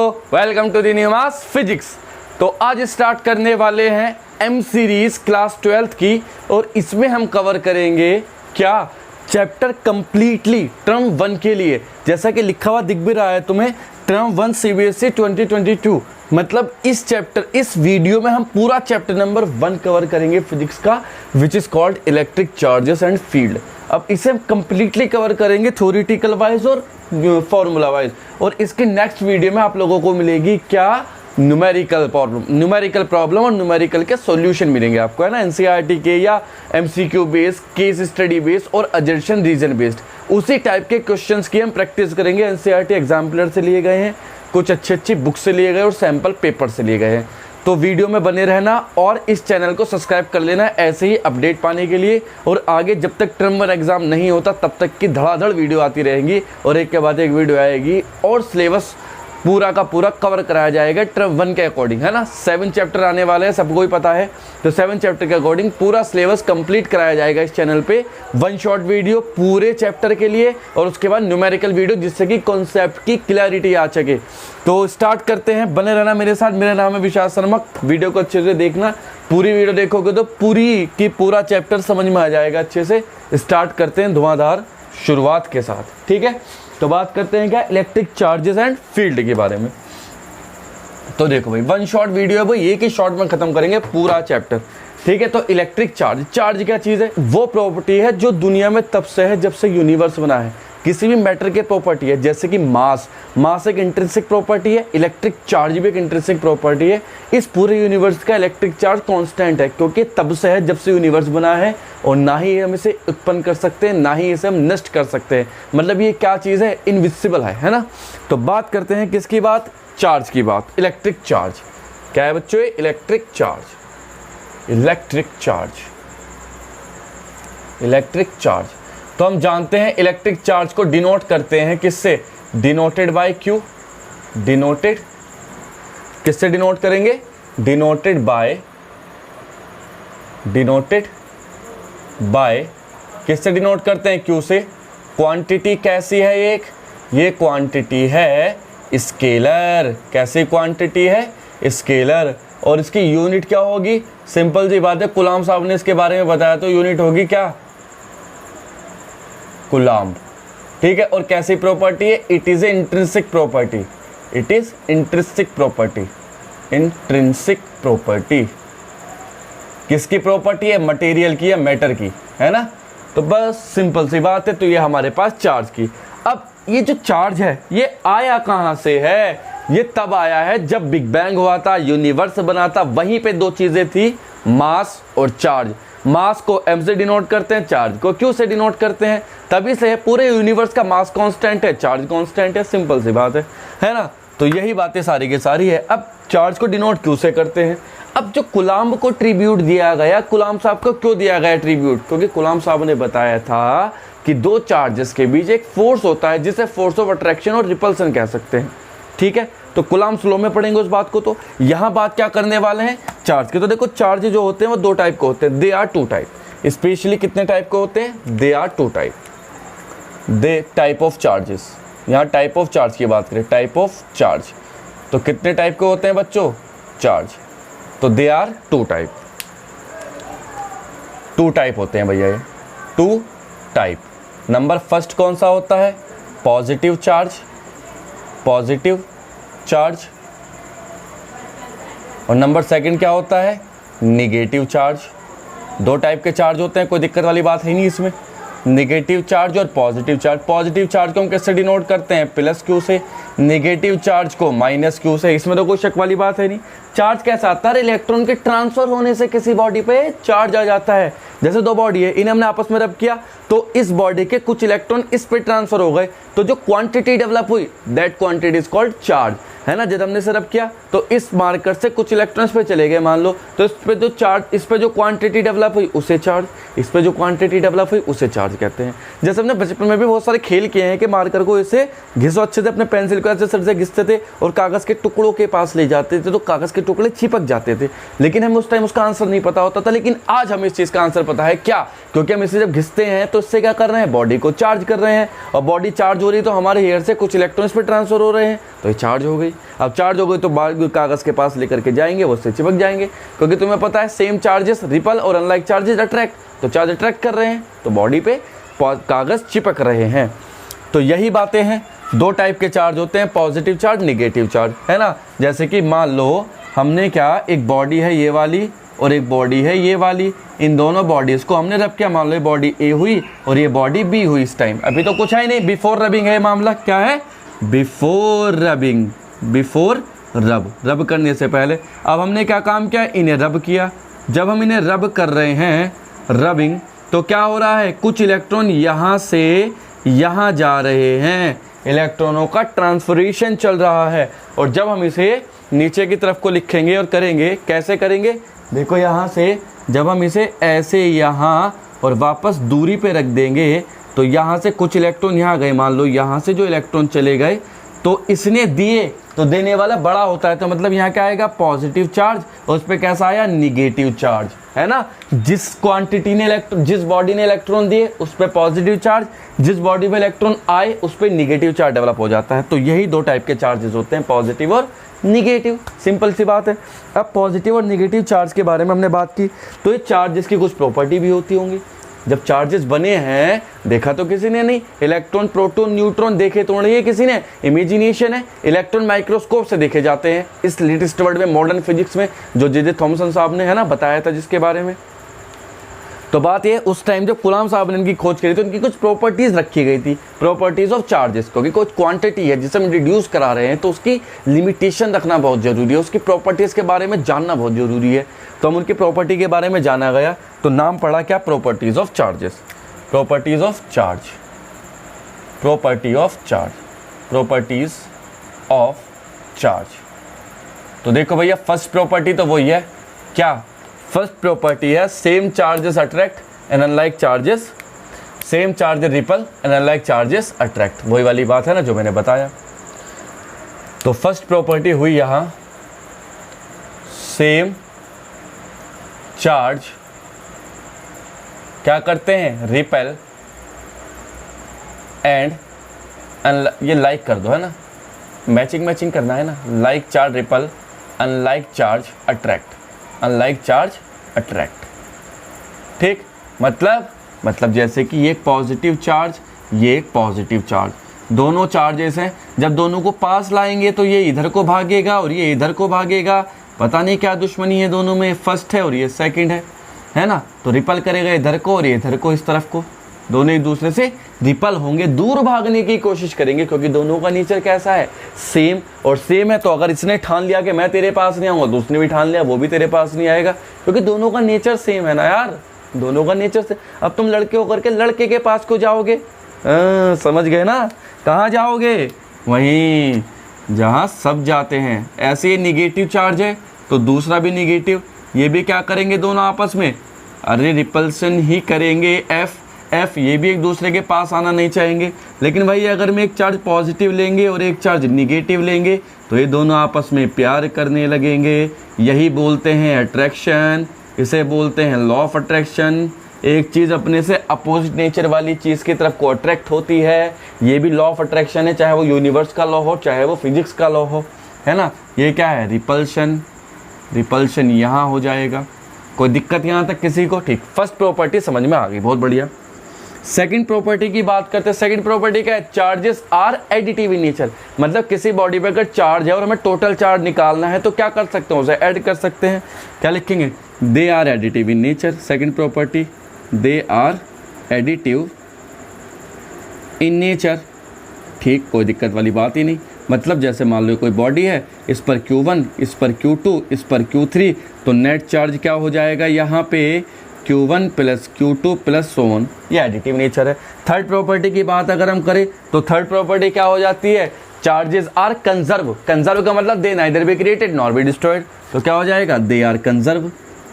Welcome to the new mass physics. तो आज start करने वाले हैं एम सीरीज क्लास 12th की, और इसमें हम कवर करेंगे क्या चैप्टर कंप्लीटली टर्म 1 के लिए। जैसा कि लिखा हुआ दिख भी रहा है तुम्हें, टर्म 1 CBSE 2022। मतलब इस चैप्टर, इस वीडियो में हम पूरा चैप्टर नंबर 1 कवर करेंगे फिजिक्स का, which is called electric charges and field. अब इसे हम कंप्लीटली कवर करेंगे थ्योरेटिकल वाइज और फॉर्मूला वाइज, और इसके नेक्स्ट वीडियो में आप लोगों को मिलेगी क्या न्यूमेरिकल प्रॉब्लम और न्यूमेरिकल के सॉल्यूशन मिलेंगे आपको, है ना, एनसीईआरटी के या MCQ based, case study based और अजर्शन रीजन बेस्ड। उसी टाइप के क्वेश्चंस की हम प्रैक्टिस करेंगे। एनसीईआरटी एग्जाम्पलर से लिए गए हैं, कुछ अच्छी बुक से लिए गए और सैम्पल पेपर से लिए गए हैं। तो वीडियो में बने रहना और इस चैनल को सब्सक्राइब कर लेना ऐसे ही अपडेट पाने के लिए। और आगे जब तक टर्म 1 एग्जाम नहीं होता तब तक की धड़ाधड़ वीडियो आती रहेंगी, और एक के बाद एक वीडियो आएगी और सिलेबस पूरा का पूरा कवर कराया जाएगा टर्म 1 के अकॉर्डिंग, है ना। 7 चैप्टर आने वाले हैं, सबको ही पता है। तो 7 चैप्टर के अकॉर्डिंग पूरा सिलेबस कंप्लीट कराया जाएगा इस चैनल पे। 1 शॉर्ट वीडियो पूरे चैप्टर के लिए, और उसके बाद न्यूमेरिकल वीडियो जिससे कि कॉन्सेप्ट की क्लैरिटी आ सके। तो स्टार्ट करते हैं, बने रहना मेरे साथ। मेरा नाम है विशाल शर्मा। वीडियो को अच्छे से देखना, पूरी वीडियो देखोगे तो पूरी की पूरा चैप्टर समझ में आ जाएगा अच्छे से। स्टार्ट करते हैं धुआंधार शुरुआत के साथ, ठीक है। तो बात करते हैं क्या इलेक्ट्रिक चार्जेस एंड फील्ड के बारे में। तो देखो भाई, 1 शॉर्ट वीडियो है भाई, एक ही शॉर्ट में खत्म करेंगे पूरा चैप्टर, ठीक है। तो इलेक्ट्रिक चार्ज क्या चीज़ है? वो प्रॉपर्टी है जो दुनिया में तब से है जब से यूनिवर्स बना है। किसी भी मैटर के प्रॉपर्टी है, जैसे कि मास एक इंट्रिंसिक प्रॉपर्टी है, इलेक्ट्रिक चार्ज भी एक इंट्रिंसिक प्रॉपर्टी है। इस पूरे यूनिवर्स का इलेक्ट्रिक चार्ज कांस्टेंट है, क्योंकि तब से है जब से यूनिवर्स बना है, और ना ही हम इसे उत्पन्न कर सकते हैं, ना ही इसे हम नष्ट कर सकते हैं। मतलब ये क्या चीज़ है? इनविजिबल है ना। तो बात करते हैं किसकी बात? चार्ज की बात। इलेक्ट्रिक चार्ज क्या है बच्चों? Electric charge. तो हम जानते हैं इलेक्ट्रिक चार्ज को डिनोट करते हैं किससे? Denoted by Q. डिनोटेड किससे डिनोट करेंगे? डिनोटेड बाय किससे डिनोट करते हैं? क्यू से। क्वांटिटी कैसी है? ये क्वांटिटी है स्केलर। कैसी क्वांटिटी है? स्केलर। और इसकी यूनिट क्या होगी? सिंपल सी बात है, कूलाम साहब ने इसके बारे में बताया, तो यूनिट होगी क्या? कूलाम, ठीक है। और कैसी प्रॉपर्टी है? It is a intrinsic property. किसकी प्रॉपर्टी है? मटेरियल की या मैटर की, है ना। तो बस सिंपल सी बात है। तो ये हमारे पास चार्ज की। अब ये जो चार्ज है ये आया कहाँ से है? ये तब आया है जब बिग बैंग हुआ था, यूनिवर्स बना था। वहीं पे 2 चीजें थी, मास और चार्ज। मास को m से डिनोट करते हैं, चार्ज को q से डिनोट करते हैं। तभी से पूरे यूनिवर्स का मास कांस्टेंट है, चार्ज कांस्टेंट है। सिंपल सी बात है ना। तो यही बातें सारी की सारी है। अब चार्ज को डिनोट q से करते हैं। अब जो कूलाम को ट्रिब्यूट दिया गया, कूलाम साहब को क्यों दिया गया ट्रिब्यूट? क्योंकि कूलाम साहब ने बताया था कि 2 चार्जेस के बीच एक फोर्स होता है जिसे फोर्स ऑफ अट्रैक्शन और रिपल्सन कह सकते हैं, ठीक है। तो कूलाम्स लॉ में पढ़ेंगे उस बात को। तो यहाँ बात क्या करने वाले हैं? चार्ज के। तो देखो, चार्ज जो होते हैं वो 2 टाइप के होते हैं। They are 2 type. स्पेशली कितने टाइप के होते हैं? They are 2 type. They type of charges. यहाँ टाइप ऑफ चार्ज की बात करें, टाइप ऑफ चार्ज, तो कितने टाइप के होते हैं बच्चों? चार्ज। तो दे आर 2 टाइप। 2 टाइप होते हैं भैया, ये 2 टाइप। नंबर फर्स्ट कौन सा होता है? Positive charge. और नंबर सेकंड क्या होता है? Negative charge. 2 टाइप के चार्ज होते हैं, कोई दिक्कत वाली बात है नहीं इसमें। निगेटिव चार्ज और पॉजिटिव चार्ज। पॉजिटिव चार्ज को हम किससे डिनोट करते हैं? +q से। निगेटिव चार्ज को -q से। इसमें तो कोई शक वाली बात है नहीं। चार्ज कैसा आता है? इलेक्ट्रॉन के ट्रांसफर होने से किसी बॉडी पे चार्ज आ जाता है। जैसे 2 बॉडी है, इन्हें हमने आपस में रब किया तो इस बॉडी के कुछ इलेक्ट्रॉन इस पे ट्रांसफर हो गए, तो जो क्वांटिटी डेवलप हुई that quantity is called charge, है ना। जब हमने इसे रब किया तो इस मार्कर से कुछ इलेक्ट्रॉन्स पे चले गए मान लो, तो इस पे जो चार्ज, इस पे जो क्वांटिटी डेवलप हुई उसे चार्ज, इस पे जो क्वांटिटी डेवलप हुई उसे चार्ज कहते हैं। जैसे हमने बचपन में भी बहुत सारे खेल किए हैं कि मार्कर को इसे घिसो अच्छे से, अपने पेंसिल को ऐसे सर से घिसते थे और कागज के टुकड़ों के पास ले जाते थे, तो कागज के टुकड़े चिपक जाते थे। लेकिन हमें उस टाइम उसका आंसर नहीं पता होता था, लेकिन आज हमें इस चीज का आंसर पता है। क्या? क्योंकि हम इसे जब घिसते हैं तो इससे क्या कर रहे हैं? बॉडी को चार्ज कर रहे हैं, और बॉडी चार्ज हो रही है तो हमारे हेयर से कुछ इलेक्ट्रॉन्स पे ट्रांसफर हो रहे हैं, तो ये चार्ज हो गई। गई। अब चार्ज हो गई तो कागज़ के पास लेकर के जाएंगे, वो उससे चिपक जाएंगे, क्योंकि तुम्हें पता है सेम चार्जेस रिपल और अनलाइक चार्जेस अट्रैक्ट, तो चार्ज अट्रैक्ट कर रहे हैं तो बॉडी पे कागज़ चिपक रहे हैं। तो यही बातें हैं। दो टाइप के चार्ज होते हैं, पॉजिटिव चार्ज, निगेटिव चार्ज, है ना। जैसे कि मान लो हमने क्या, एक बॉडी है ये वाली और एक बॉडी है ये वाली, इन दोनों बॉडीज़ को हमने रब किया, मान लो ये बॉडी ए हुई और ये बॉडी बी हुई। इस टाइम अभी तो कुछ है ही नहीं, बिफोर रबिंग है मामला। क्या है? बिफोर रबिंग, बिफोर रब करने से पहले। अब हमने क्या काम किया, इन्हें रब किया। जब हम इन्हें रब कर रहे हैं, रबिंग, तो क्या हो रहा है, कुछ इलेक्ट्रॉन यहाँ से यहाँ जा रहे हैं, इलेक्ट्रॉनों का ट्रांसफरेशन चल रहा है। और जब हम इसे नीचे की तरफ को लिखेंगे और करेंगे, कैसे करेंगे, देखो यहाँ से जब हम इसे ऐसे यहाँ और वापस दूरी पे रख देंगे तो यहाँ से कुछ इलेक्ट्रॉन यहाँ गए, मान लो यहाँ से जो इलेक्ट्रॉन चले गए तो इसने दिए, तो देने वाला बड़ा होता है, तो मतलब यहाँ क्या आएगा, पॉजिटिव चार्ज, और उस पर कैसा आया, निगेटिव चार्ज, है ना। जिस क्वांटिटी ने इलेक्ट्रॉन, जिस बॉडी ने इलेक्ट्रॉन दिए उस पर पॉजिटिव चार्ज, जिस बॉडी में इलेक्ट्रॉन आए उस पर निगेटिव चार्ज डेवलप हो जाता है। तो यही दो टाइप के चार्जेस होते हैं, पॉजिटिव और निगेटिव, सिंपल सी बात है। अब पॉजिटिव और निगेटिव चार्ज के बारे में हमने बात की, तो ये चार्जेस की कुछ प्रॉपर्टी भी होती होंगी। जब चार्जेस बने हैं, देखा तो किसी ने नहीं, इलेक्ट्रॉन, प्रोटॉन, न्यूट्रॉन देखे तो नहीं है किसी ने, इमेजिनेशन है। इलेक्ट्रॉन माइक्रोस्कोप से देखे जाते हैं इस लेटेस्ट वर्ड में, मॉडर्न फिजिक्स में, जो जे थॉमसन साहब ने, है ना, बताया था जिसके बारे में। तो बात ये, उस टाइम जब कूलाम साहब ने इनकी खोज करी तो उनकी कुछ प्रॉपर्टीज़ रखी गई थी, प्रॉपर्टीज़ ऑफ चार्जेस, क्योंकि कुछ क्वांटिटी है जिसे हम रिड्यूस करा रहे हैं तो उसकी लिमिटेशन रखना बहुत ज़रूरी है, उसकी प्रॉपर्टीज़ के बारे में जानना बहुत ज़रूरी है। तो हम उनकी प्रॉपर्टी के बारे में जाना गया, तो नाम पड़ा क्या, properties of charges, properties of charge, property of charge, properties of charge. तो देखो भैया, फर्स्ट प्रॉपर्टी तो वही है, क्या, फर्स्ट प्रॉपर्टी है same charges attract and unlike charges, same charges ripple and unlike charges attract, वही वाली बात है ना जो मैंने बताया। तो फर्स्ट प्रॉपर्टी हुई यहाँ, सेम चार्ज क्या करते हैं, रिपेल एंड ये लाइक कर दो, है ना, मैचिंग करना है ना, like charge ripple, unlike charge attract, unlike charge attract, ठीक। मतलब जैसे कि ये एक पॉजिटिव चार्ज, ये एक पॉजिटिव चार्ज, दोनों चार्जेस हैं, जब दोनों को पास लाएंगे तो ये इधर को भागेगा और ये इधर को भागेगा, पता नहीं क्या दुश्मनी है दोनों में, फर्स्ट है और ये सेकंड है ना। तो रिपल करेगा इधर को और ये इधर को, इस तरफ को, दोनों एक दूसरे से रिपल होंगे, दूर भागने की कोशिश करेंगे, क्योंकि दोनों का नेचर कैसा है, सेम। और सेम है तो अगर इसने ठान लिया कि मैं तेरे पास नहीं आऊँगा, दूसरे भी ठान लिया वो भी तेरे पास नहीं आएगा, क्योंकि दोनों का नेचर सेम है ना यार, दोनों का नेचर से। अब तुम लड़के होकर के लड़के के पास को जाओगे, समझ गए ना, कहाँ जाओगे, वहीं जहाँ सब जाते हैं। ऐसे ये निगेटिव चार्ज है तो दूसरा भी निगेटिव, ये भी क्या करेंगे दोनों आपस में, अरे रिपल्सन ही करेंगे, एफ ये भी एक दूसरे के पास आना नहीं चाहेंगे। लेकिन भाई अगर मैं एक चार्ज पॉजिटिव लेंगे और एक चार्ज निगेटिव लेंगे तो ये दोनों आपस में प्यार करने लगेंगे, यही बोलते हैं अट्रैक्शन, इसे बोलते हैं लॉ ऑफ अट्रैक्शन। एक चीज़ अपने से अपोजिट नेचर वाली चीज़ की तरफ को अट्रैक्ट होती है, ये भी लॉ ऑफ अट्रैक्शन है, चाहे वो यूनिवर्स का लॉ हो चाहे वो फिजिक्स का लॉ हो, है ना। ये क्या है, रिपल्शन, रिपल्शन यहाँ हो जाएगा, कोई दिक्कत यहाँ तक किसी को, ठीक। फर्स्ट प्रॉपर्टी समझ में आ गई, बहुत बढ़िया। सेकंड प्रॉपर्टी की बात करते हैं। सेकंड प्रॉपर्टी क्या है, charges are additive in nature, मतलब किसी बॉडी पे अगर चार्ज है और हमें टोटल चार्ज निकालना है तो क्या कर सकते हैं, उसे ऐड कर सकते हैं। क्या लिखेंगे, they are additive in nature. Second property, they are additive in nature, ठीक, कोई दिक्कत वाली बात ही नहीं। मतलब जैसे मान लो कोई बॉडी है, इस पर Q1, इस पर Q2, इस पर Q3, तो नेट चार्ज क्या हो जाएगा यहाँ पे, Q1 plus Q2 plus so on, ये एडिटिव नेचर है। थर्ड प्रॉपर्टी की बात अगर हम करें तो थर्ड प्रॉपर्टी क्या हो जाती है, चार्जेस आर कंजर्व। कंजर्व का मतलब they neither be created nor be destroyed, तो क्या हो जाएगा, they are conserve,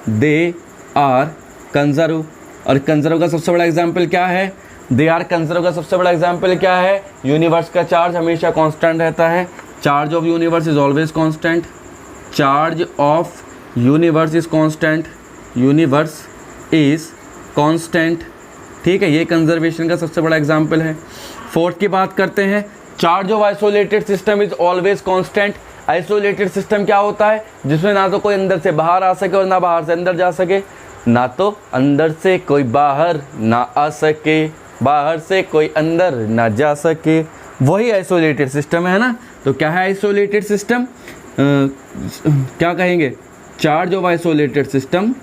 they are conserve. और कंजर्व का सबसे बड़ा एग्जाम्पल क्या है, दे आर कंजर्व का सबसे बड़ा एग्जाम्पल क्या है, यूनिवर्स का चार्ज हमेशा कांस्टेंट रहता है, charge of universe is always constant, charge of universe is constant, universe is constant, ठीक है, ये कंजर्वेशन का सबसे बड़ा एग्जाम्पल है। फोर्थ की बात करते हैं, charge of isolated system is always constant. Isolated system क्या होता है? जिसमें ना तो कोई अंदर से बाहर आ सके और ना बाहर से अंदर जा सके, ना तो अंदर से कोई बाहर ना आ सके, बाहर से कोई अंदर ना जा सके, वही आइसोलेटेड सिस्टम है ना। तो क्या है आइसोलेटेड सिस्टम? क्या कहेंगे? Charge of isolated system,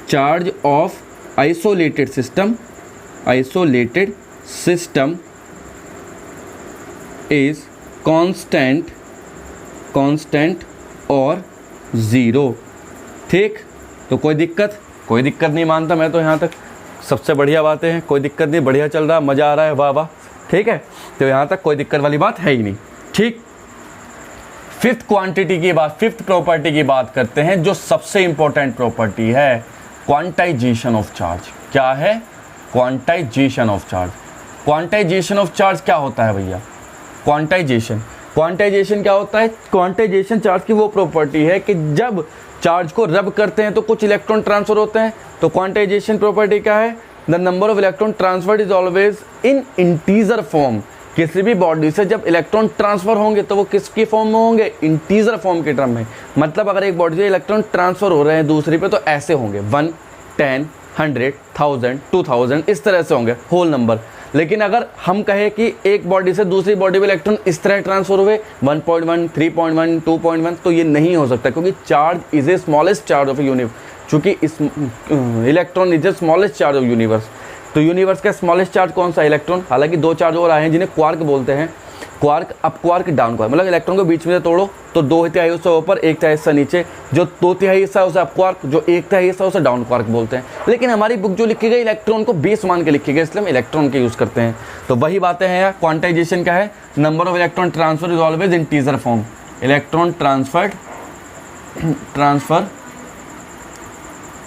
charge of isolated system, isolated system is constant, constant और ज़ीरो। ठीक, तो कोई दिक्कत नहीं मानता मैं तो यहाँ तक सबसे बढ़िया बातें हैं, कोई दिक्कत नहीं, बढ़िया चल रहा है, मज़ा आ रहा है, वाह वाह। ठीक है, तो यहाँ तक कोई दिक्कत वाली बात है ही नहीं। ठीक, फिफ्थ क्वांटिटी की बात, फिफ्थ प्रॉपर्टी की बात करते हैं, जो सबसे इंपॉर्टेंट प्रॉपर्टी है, क्वांटाइजेशन ऑफ चार्ज। क्या है? Quantization of charge. Quantization of charge क्या होता है भैया? क्वांटाइजेशन क्या होता है? क्वांटाइजेशन चार्ज की वो प्रॉपर्टी है कि जब चार्ज को रब करते हैं तो कुछ इलेक्ट्रॉन ट्रांसफर होते हैं। तो क्वांटाइजेशन प्रॉपर्टी क्या है? The number of electron transferred is always in integer form. किसी भी बॉडी से जब इलेक्ट्रॉन ट्रांसफर होंगे तो वो किसकी फॉर्म में होंगे? इंटीजर फॉर्म के टर्म में। मतलब अगर एक बॉडी से इलेक्ट्रॉन ट्रांसफर हो रहे हैं दूसरी पे, तो ऐसे होंगे 1, 10, 100, 1000, 2000, इस तरह से होंगे होल नंबर। लेकिन अगर हम कहें कि एक बॉडी से दूसरी बॉडी में इलेक्ट्रॉन इस तरह ट्रांसफर हुए 1.1, 3.1, 2.1, तो ये नहीं हो सकता, क्योंकि charge is a smallest charge of universe. चूँकि इस electron is a smallest charge of universe. तो यूनिवर्स का स्मॉलेस्ट चार्ज कौन सा? इलेक्ट्रॉन। हालांकि दो चार्ज और आए हैं जिन्हें क्वार्क बोलते हैं। Quark, up quark, down quark, मतलब इलेक्ट्रॉन को बीच में से तोड़ो तो 2/3 हिस्सा ऊपर, 1/3 हिस्सा नीचे। जो 2/3 हिस्सा है उसे अप क्वार्क, जो 1/3 हिस्सा उसे डाउन क्वार्क बोलते हैं। लेकिन हमारी बुक जो लिखी गई इलेक्ट्रॉन को बेस मान के लिखी गई, इसलिए हम इलेक्ट्रॉन के यूज़ करते हैं। तो वही बातें हैं यार। क्वांटाइजेशन क्या है? Number of electron transfer is always integer form. Electron transfer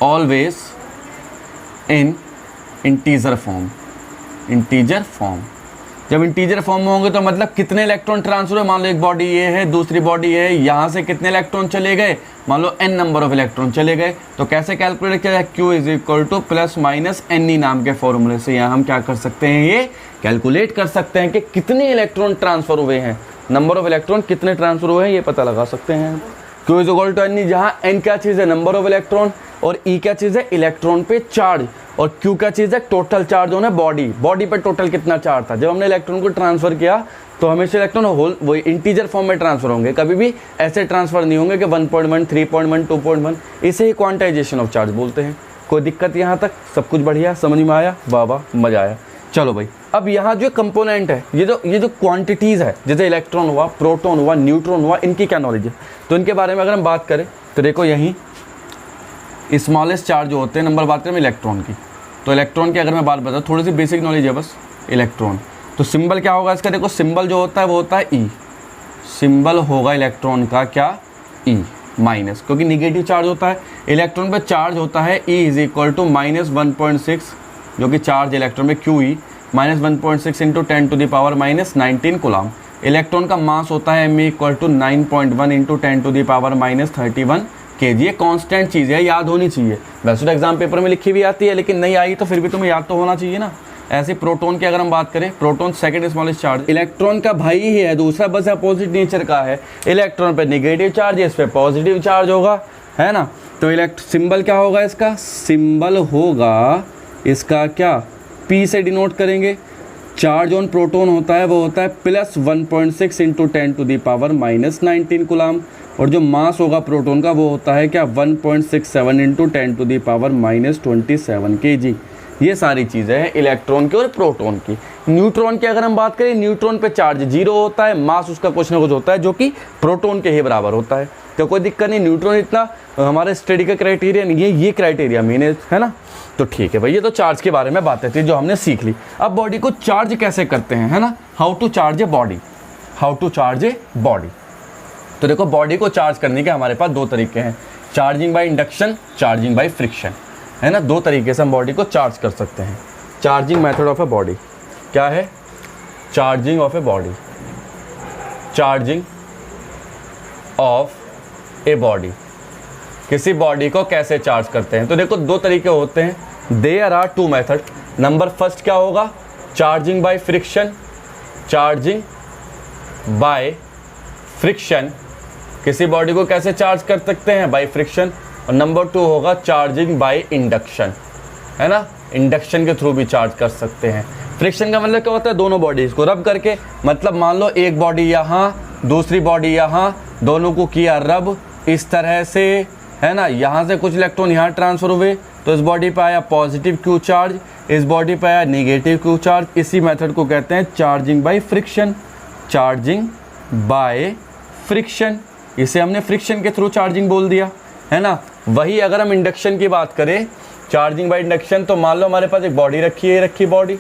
always in integer form. Integer form, जब इंटीजर फॉर्म में होंगे तो मतलब कितने इलेक्ट्रॉन ट्रांसफर हुए? मान लो एक बॉडी ये है, दूसरी बॉडी ये है, यहाँ से कितने इलेक्ट्रॉन चले गए? मान लो n नंबर ऑफ इलेक्ट्रॉन चले गए। तो कैसे कैलकुलेट किया जाए? Q is equal two plus minus NE नाम के फॉर्मूले से यहाँ हम क्या कर सकते हैं? ये कैलकुलेट कर सकते हैं कि कितने इलेक्ट्रॉन ट्रांसफर हुए हैं, नंबर ऑफ इलेक्ट्रॉन कितने ट्रांसफर हुए हैं, ये पता लगा सकते हैं। Q is equal to NE, जहाँ N क्या चीज़ है? नंबर ऑफ इलेक्ट्रॉन, और E क्या चीज़ है? इलेक्ट्रॉन पे चार्ज, और Q क्या चीज़ है? टोटल चार्ज होना बॉडी पर टोटल कितना चार्ज था। जब हमने इलेक्ट्रॉन को ट्रांसफ़र किया तो हमेशा इलेक्ट्रॉन होल वो इंटीजर फॉर्म में ट्रांसफ़र होंगे, कभी भी ऐसे ट्रांसफ़र नहीं होंगे कि 1.1, 3.1, 2.1। इसे ही क्वांटाइजेशन ऑफ चार्ज बोलते हैं। कोई दिक्कत यहाँ तक? सब कुछ बढ़िया, समझ में आया? वाह वाह, मज़ा आया। चलो भाई, अब यहाँ जो कंपोनेंट है, ये जो क्वांटिटीज़ है, जैसे इलेक्ट्रॉन हुआ, प्रोटॉन हुआ, न्यूट्रॉन हुआ, इनकी क्या नॉलेज है? तो इनके बारे में अगर हम बात करें तो देखो, यहीं स्मॉलेस्ट चार्ज जो होते हैं, नंबर बात करें इलेक्ट्रॉन की, तो इलेक्ट्रॉन की अगर मैं बात बताऊँ, थोड़ी सी बेसिक नॉलेज है बस। इलेक्ट्रॉन तो सिंबल क्या होगा इसका? देखो सिंबल जो होता है वो होता है ई। सिंबल होगा इलेक्ट्रॉन का क्या? ई माइनस, क्योंकि निगेटिव चार्ज होता है। इलेक्ट्रॉन पे चार्ज होता है ई इज इक्वल टू -1.6, जो कि चार्ज इलेक्ट्रॉन में Q E -1.6 into 10⁻⁻19 coulomb. Electron का मास होता है m equal to 9.1 into 10⁻31 kg। ये कांस्टेंट चीज़ है, याद होनी चाहिए। वैसे तो एग्जाम पेपर में लिखी भी आती है, लेकिन नहीं आई तो फिर भी तुम्हें याद तो होना चाहिए ना। ऐसे प्रोटॉन की अगर हम बात करें, proton second smallest charge, electron का भाई ही है, दूसरा बस अपोजिट नेचर का है। इलेक्ट्रॉन पे नेगेटिव चार्ज है, इस पे पॉजिटिव चार्ज होगा, है ना। तो सिंबल क्या होगा इसका? सिंबल होगा इसका क्या? P से डिनोट करेंगे। चार्ज ऑन प्रोटॉन होता है वो होता है +1.6 इंटू 10⁻⁻19 कूलम, और जो मास होगा प्रोटॉन का वो होता है क्या? 1.67 इंटू 10⁻⁻27 kg। ये सारी चीज़ें हैं इलेक्ट्रॉन की और प्रोटॉन की। न्यूट्रॉन की अगर हम बात करें, न्यूट्रॉन पे चार्ज 0 होता है, मास उसका कुछ ना कुछ होता है जो कि प्रोटॉन के ही बराबर होता है। तो कोई दिक्कत नहीं, न्यूट्रॉन इतना हमारे स्टडी का क्राइटेरिया नहीं है, ये क्राइटेरिया मेन है ना। तो ठीक है भाई, ये तो चार्ज के बारे में बातें थी जो हमने सीख ली। अब बॉडी को चार्ज कैसे करते हैं, है ना। How to charge a body, how to charge a body. तो देखो, बॉडी को चार्ज करने के हमारे पास दो तरीके हैं, charging by induction, charging by friction, है ना। दो तरीके से हम बॉडी को चार्ज कर सकते हैं। Charging method of a body क्या है? Charging of a body, charging of a body, किसी बॉडी को कैसे चार्ज करते हैं। तो देखो, दो तरीके होते हैं, there are two method. Number first क्या होगा? Charging by friction, charging by friction, किसी बॉडी को कैसे चार्ज कर सकते हैं, बाय फ्रिक्शन। और नंबर 2 होगा चार्जिंग बाय इंडक्शन, है ना, इंडक्शन के थ्रू भी चार्ज कर सकते हैं। फ्रिक्शन का मतलब क्या होता है, दोनों बॉडीज को रब करके, मतलब मान लो एक बॉडी यहाँ दूसरी बॉडी यहाँ, दोनों को किया रब इस तरह से, है ना, यहाँ से कुछ इलेक्ट्रॉन यहाँ ट्रांसफर हुए तो इस बॉडी पे आया पॉजिटिव क्यू चार्ज, इस बॉडी पे आया नेगेटिव क्यू चार्ज। इसी मेथड को कहते हैं charging by friction, charging by friction. इसे हमने फ्रिक्शन के थ्रू चार्जिंग बोल दिया, है ना। वही अगर हम इंडक्शन की बात करें, चार्जिंग बाय इंडक्शन, तो मान लो हमारे पास एक बॉडी रखी है, रखी बॉडी,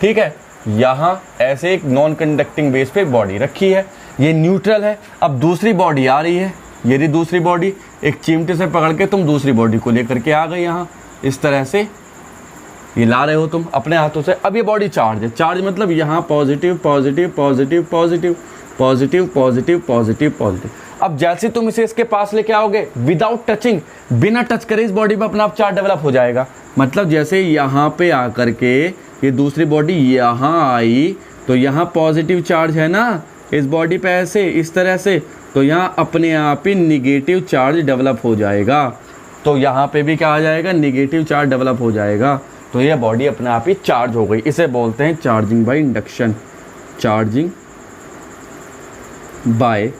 ठीक है, यहाँ ऐसे एक नॉन कंडक्टिंग बेस पे एक बॉडी रखी है, ये न्यूट्रल है। अब दूसरी बॉडी आ रही है, ये रही दूसरी बॉडी, एक चिमटे से पकड़ के तुम दूसरी बॉडी को लेकर के आ गए यहाँ, इस तरह से ये ला रहे हो तुम अपने हाथों से। अब ये बॉडी चार्ज है, चार्ज मतलब यहाँ positive positive positive positive positive positive positive positive. अब जैसे तुम इसे इसके पास लेके आओगे, विदाउट टचिंग, बिना टच करे इस बॉडी पे अपना आप चार्ज डेवलप हो जाएगा। मतलब जैसे यहाँ पे आकर के ये दूसरी बॉडी यहाँ आई तो यहाँ पॉजिटिव चार्ज है ना इस बॉडी पे, ऐसे इस तरह से, तो यहाँ अपने आप ही निगेटिव चार्ज डेवलप हो जाएगा। तो यहाँ पे भी क्या आ जाएगा, निगेटिव चार्ज डेवलप हो जाएगा। तो ये बॉडी अपने आप ही चार्ज हो गई। इसे बोलते हैं charging by induction, charging by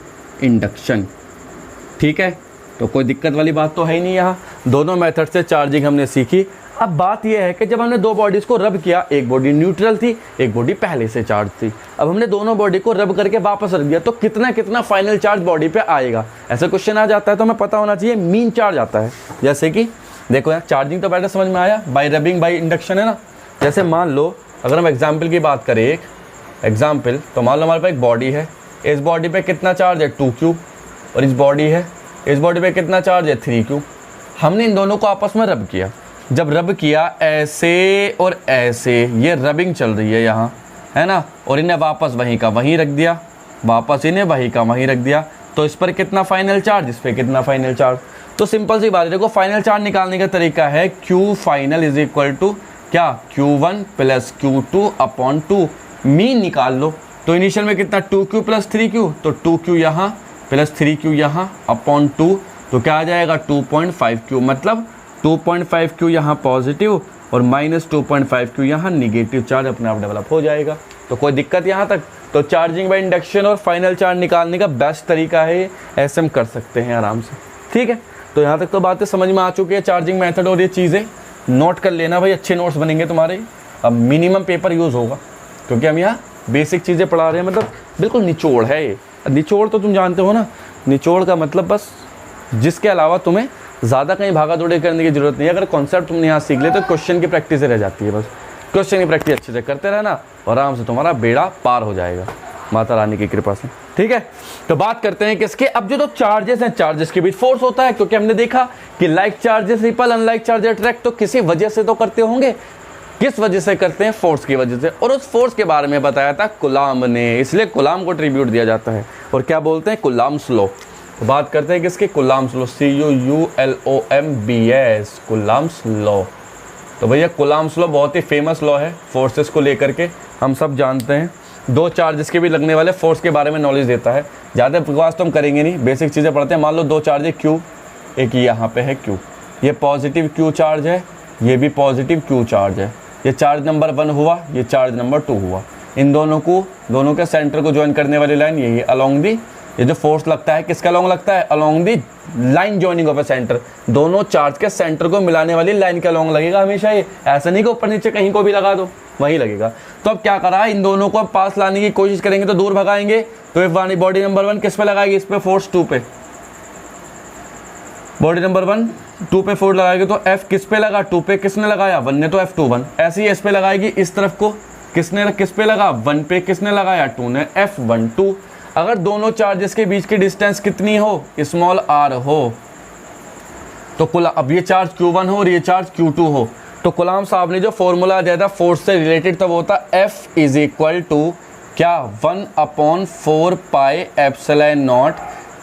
induction, ठीक है। तो कोई दिक्कत वाली बात तो है ही नहीं, यहाँ दोनों मेथड से चार्जिंग हमने सीखी। अब बात यह है कि जब हमने दो बॉडीज़ को रब किया, एक बॉडी न्यूट्रल थी, एक बॉडी पहले से चार्ज थी, अब हमने दोनों बॉडी को रब करके वापस रख दिया, तो कितना कितना फाइनल चार्ज बॉडी पे आएगा, ऐसा क्वेश्चन आ जाता है। तो हमें पता होना चाहिए मीन चार्ज आता है। जैसे कि देखो यार, चार्जिंग तो पहले समझ में आया, बाय रबिंग बाय इंडक्शन, है ना। जैसे मान लो अगर हम एग्जाम्पल की बात करें, एक एग्जाम्पल, तो मान लो हमारे पास एक बॉडी है, इस बॉडी पे कितना चार्ज है 2Q, और इस बॉडी है, इस बॉडी पे कितना चार्ज है 3Q। हमने इन दोनों को आपस में रब किया, जब रब किया ऐसे और ऐसे, ये रबिंग चल रही है यहाँ, है ना, और इन्हें वापस वहीं का वहीं रख दिया, वापस इन्हें वहीं का वहीं रख दिया, तो इस पर कितना फाइनल चार्ज, इस पर कितना फाइनल चार्ज। तो सिंपल सी बात है, देखो फाइनल चार्ज निकालने का तरीका है Q final is equal to क्या, Q1 plus Q2 upon 2, mean निकाल लो। तो इनिशियल में कितना 2Q प्लस 3Q, तो 2Q यहाँ प्लस 3Q यहाँ अपॉन 2, तो क्या आ जाएगा 2.5Q, मतलब 2.5Q यहाँ पॉजिटिव और माइनस 2.5Q यहाँ निगेटिव चार्ज अपने आप डेवलप हो जाएगा। तो कोई दिक्कत यहाँ तक। तो चार्जिंग बाय इंडक्शन और फाइनल चार्ज निकालने का बेस्ट तरीका है, ऐसे हम कर सकते हैं आराम से, ठीक है। तो यहाँ तक तो बातें समझ में आ चुकी है, चार्जिंग मेथड, और ये चीज़ें नोट कर लेना भाई, अच्छे नोट्स बनेंगे तुम्हारे। अब मिनिमम पेपर यूज़ होगा क्योंकि हम यहाँ बेसिक चीज़ें पढ़ा रहे हैं, मतलब बिल्कुल निचोड़ है ये। निचोड़ तो तुम जानते हो ना, निचोड़ का मतलब बस जिसके अलावा तुम्हें ज़्यादा कहीं भागा दौड़ी करने की जरूरत नहीं है। अगर कॉन्सेप्ट तुमने यहाँ सीख ले तो क्वेश्चन की प्रैक्टिस रह जाती है, बस क्वेश्चन की प्रैक्टिस अच्छे से करते रहना और आराम से तुम्हारा बेड़ा पार हो जाएगा माता रानी की कृपा से, ठीक है। तो बात करते हैं किसके, अब जो तो चार्जेस हैं, चार्जेस के बीच फोर्स होता है, क्योंकि हमने देखा कि like charges ripple, unlike charges attract, तो किसी वजह से तो करते होंगे। किस वजह से करते हैं, फोर्स की वजह से। और उस फोर्स के बारे में बताया था कुलाम ने, इसलिए कुलाम को ट्रिब्यूट दिया जाता है और क्या बोलते हैं, कुलाम्स लॉ। तो बात करते हैं किसके, Coulomb's law, CULOMBS, Coulomb's law. तो भैया कुलाम्स लॉ बहुत ही फेमस लॉ है फोर्सेस को लेकर के, हम सब जानते हैं। दो चार्जेस के भी लगने वाले फोर्स के बारे में नॉलेज देता है। ज़्यादा बकवास तो हम करेंगे नहीं, बेसिक चीज़ें पढ़ते हैं। मान लो दो चार्ज है Q, एक यहाँ पे है Q, ये पॉजिटिव Q चार्ज है, ये भी पॉजिटिव Q चार्ज है। ये चार्ज नंबर 1 हुआ, ये चार्ज नंबर 2 हुआ। इन दोनों के सेंटर को ज्वाइन करने वाली लाइन यही है, अलोंग दी, ये जो फोर्स लगता है किसका अलोंग लगता है, along the line joining of A centre. दोनों चार्ज के सेंटर को मिलाने वाली लाइन के अलोंग लगेगा हमेशा। ये ऐसा नहीं कि ऊपर नीचे कहीं को भी लगा दो, वहीं लगेगा। तो अब क्या करा, इन दोनों को पास लाने की कोशिश करेंगे तो दूर भगाएंगे। तो इफ बॉडी नंबर 1 किस पे लगाएगी, इस पे फोर्स 2 पे, बॉडी नंबर 1 2 पे फोर्स लगाएगी, तो F किस पे लगा, 2 पे। किसने लगाया, 1 ने, तो F21। ऐसे ही इस पे लगाएगी, इस तरफ को किसने, किस पे लगा, 1 पे। किसने लगाया, 2 ने, F12। अगर दोनों चार्जेस के बीच की डिस्टेंस कितनी हो, स्मॉल r हो, तो कुल, अब ये चार्ज Q1 हो और ये चार्ज Q2 हो, तो कुलाम साहब ने जो फॉर्मूला दिया था फोर्स से रिलेटेड, तो वो होता F इज इक्वल टू क्या, 1/4 pi epsilon naught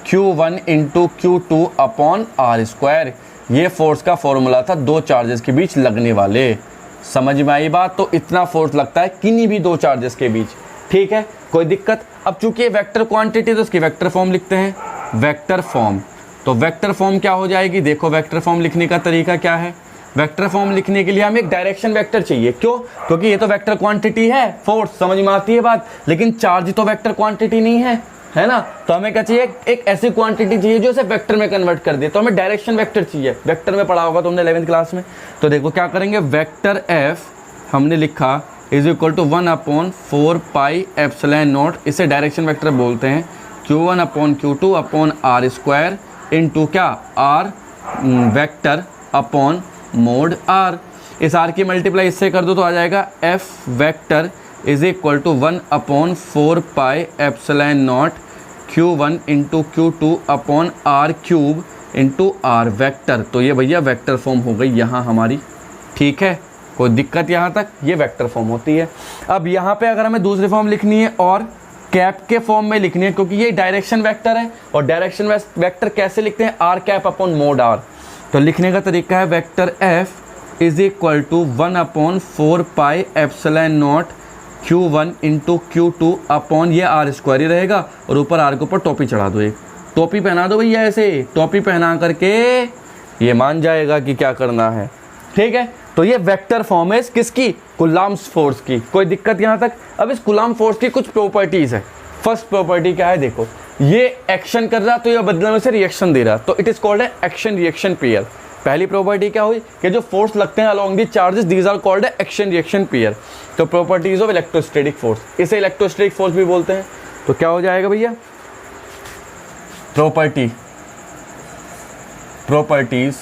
Q1 into Q2 upon r²। ये फोर्स का फॉर्मूला था दो चार्जेस के बीच लगने वाले। समझ में आई बात। तो इतना फोर्स लगता है किन्हीं भी दो चार्जेस के बीच, ठीक है, कोई दिक्कत। अब चूंकि वेक्टर क्वांटिटी तो उसकी वेक्टर फॉर्म लिखते हैं, वेक्टर फॉर्म। तो वेक्टर फॉर्म क्या हो जाएगी, देखो वेक्टर फॉर्म लिखने का तरीका क्या है। वेक्टर फॉर्म लिखने के लिए हमें एक डायरेक्शन वेक्टर चाहिए, क्यों? क्योंकि ये तो वेक्टर क्वांटिटी है, फोर्स, समझ में आती है बात, लेकिन चार्ज तो वेक्टर क्वांटिटी नहीं है ना। तो हमें क्या चाहिए, एक ऐसी क्वांटिटी चाहिए जो इसे वेक्टर में कन्वर्ट कर दे। तो हमें डायरेक्शन वेक्टर चाहिए, वेक्टर में पढ़ा होगा तुमने 11वीं क्लास में। तो देखो क्या करेंगे, वेक्टर एफ हमने लिखा is equal to 1/4 pi epsilon naught, इसे डायरेक्शन वेक्टर बोलते हैं, Q1/Q2/R² इंटू क्या, R vector upon mod R. इस आर की मल्टीप्लाई इससे कर दो तो आ जाएगा F vector is equal to 1/4 pi epsilon naught Q1 into Q2/R³ into R vector. तो ये भैया वेक्टर फॉर्म हो गई यहाँ हमारी, ठीक है, कोई दिक्कत यहाँ तक, ये वेक्टर फॉर्म होती है। अब यहाँ पे अगर हमें दूसरी फॉर्म लिखनी है और कैप के फॉर्म में लिखनी है, क्योंकि ये डायरेक्शन वेक्टर है, और डायरेक्शन वेक्टर कैसे लिखते हैं, R cap upon mod R. तो लिखने का तरीका है vector F is equal to 1/4 pi epsilon naught Q1 into Q2 upon ये R² ही रहेगा, और ऊपर आर के ऊपर टोपी चढ़ा दो, एक टोपी पहना दो भैया, ऐसे टोपी पहना करके ये मान जाएगा कि क्या करना है, ठीक है। तो ये वेक्टर फॉर्म है किसकी, कूलम्ब्स फोर्स की, कोई दिक्कत यहाँ तक। अब इस कूलम्ब फोर्स की कुछ प्रॉपर्टीज है। फर्स्ट प्रॉपर्टी क्या है, देखो ये एक्शन कर रहा तो ये बदले में से रिएक्शन दे रहा, तो इट इज कॉल्ड है एक्शन रिएक्शन पेयर। पहली प्रॉपर्टी क्या हुई कि जो फोर्स लगते हैं along the charges, these are called है एक्शन रिएक्शन पेयर। तो प्रॉपर्टीज ऑफ इलेक्ट्रोस्टैटिक फोर्स, इसे इलेक्ट्रोस्टैटिक फोर्स भी बोलते हैं। तो क्या हो जाएगा भैया, प्रॉपर्टीज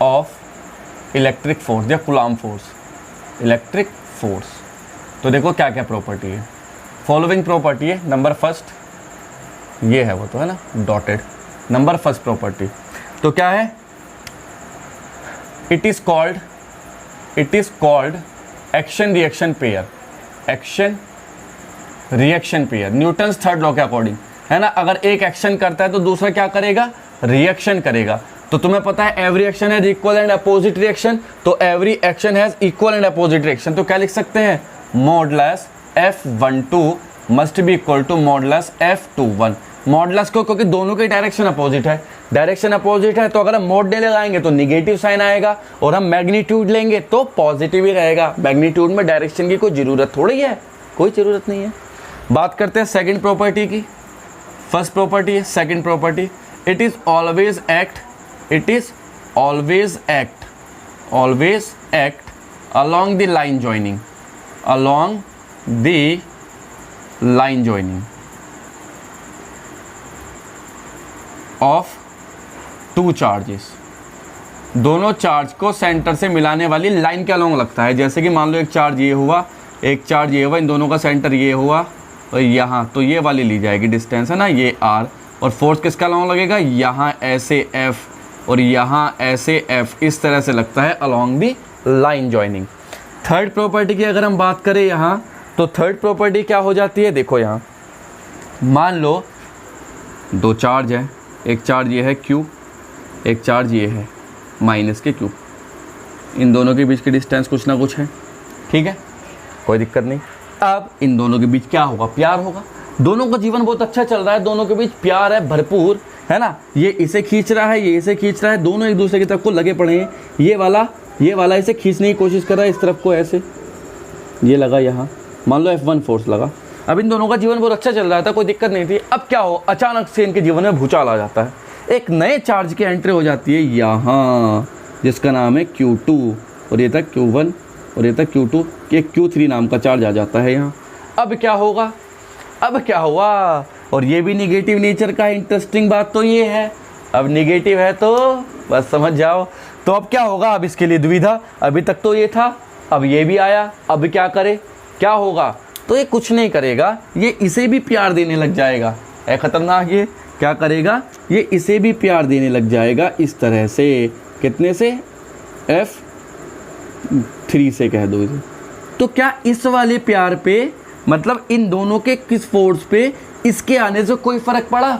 ऑफ इलेक्ट्रिक फोर्स या कूलम्ब फोर्स, इलेक्ट्रिक फोर्स। तो देखो क्या क्या प्रॉपर्टी है, फॉलोइंग प्रॉपर्टी है। नंबर फर्स्ट ये है, वो तो है ना डॉटेड, नंबर फर्स्ट प्रॉपर्टी तो क्या है, it is called action reaction pair, action reaction pair, Newton's third law के अकॉर्डिंग, है ना। अगर एक एक्शन करता है तो दूसरा क्या करेगा, रिएक्शन करेगा। तो तुम्हें पता है every action has equal and opposite reaction, तो every action has equal and opposite reaction. तो क्या लिख सकते हैं, modulus F12 must be equal to modulus F21। Modulus को, क्योंकि दोनों की डायरेक्शन अपोजिट है, डायरेक्शन अपोजिट है, तो अगर हम मोड डे लगाएंगे तो निगेटिव साइन आएगा, और हम मैग्नीट्यूड लेंगे तो पॉजिटिव ही रहेगा। मैग्नीट्यूड में डायरेक्शन की कोई ज़रूरत थोड़ी है, कोई ज़रूरत नहीं है। बात करते हैं सेकंड प्रॉपर्टी की। फर्स्ट प्रॉपर्टी है, second property, it is always act along the line joining of two charges। दोनों चार्ज को सेंटर से मिलाने वाली लाइन के अलॉन्ग लगता है। जैसे कि मान लो एक चार्ज ये हुआ, एक चार्ज ये हुआ, इन दोनों का सेंटर ये हुआ और यहाँ, तो ये वाली ली जाएगी डिस्टेंस, है ना, ये r, और फोर्स किसका अलॉन्ग लगेगा, यहाँ ऐसे F और यहाँ ऐसे F, इस तरह से लगता है along the line joining. Third property की अगर हम बात करें यहाँ, तो थर्ड प्रॉपर्टी क्या हो जाती है, देखो यहाँ मान लो दो चार्ज है, एक चार्ज ये है Q, एक चार्ज ये है माइनस के Q, इन दोनों के बीच की डिस्टेंस कुछ ना कुछ है, ठीक है, कोई दिक्कत नहीं। अब इन दोनों के बीच क्या होगा, प्यार होगा। दोनों का जीवन बहुत अच्छा चल रहा है, दोनों के बीच प्यार है भरपूर, है ना। ये इसे खींच रहा है, ये इसे खींच रहा है, दोनों एक दूसरे की तरफ को लगे पड़े हैं। ये वाला इसे खींचने की कोशिश कर रहा है इस तरफ को, ऐसे ये लगा यहाँ, मान लो F1 फोर्स लगा। अब इन दोनों का जीवन बहुत अच्छा चल रहा था, कोई दिक्कत नहीं थी। अब क्या हो, अचानक से इनके जीवन में भूचाल आ जाता है, एक नए चार्ज की एंट्री हो जाती है यहाँ, जिसका नाम है Q2, और ये था Q1 और ये था Q2, कि Q3 नाम का चार्ज आ जाता है यहाँ। अब क्या होगा, अब क्या हुआ, और ये भी निगेटिव नेचर का है। इंटरेस्टिंग बात तो ये है, अब निगेटिव है तो बस समझ जाओ। तो अब क्या होगा, अब इसके लिए दुविधा, अभी तक तो ये था, अब ये भी आया, अब क्या करे, क्या होगा, तो ये कुछ नहीं करेगा, ये इसे भी प्यार देने लग जाएगा। है खतरनाक, ये क्या करेगा, ये इसे भी प्यार देने लग जाएगा इस तरह से, कितने से, F3 से कह दो इसे। तो क्या इस वाले प्यार पे, मतलब इन दोनों के किस फोर्स पे इसके आने से कोई फ़र्क पड़ा?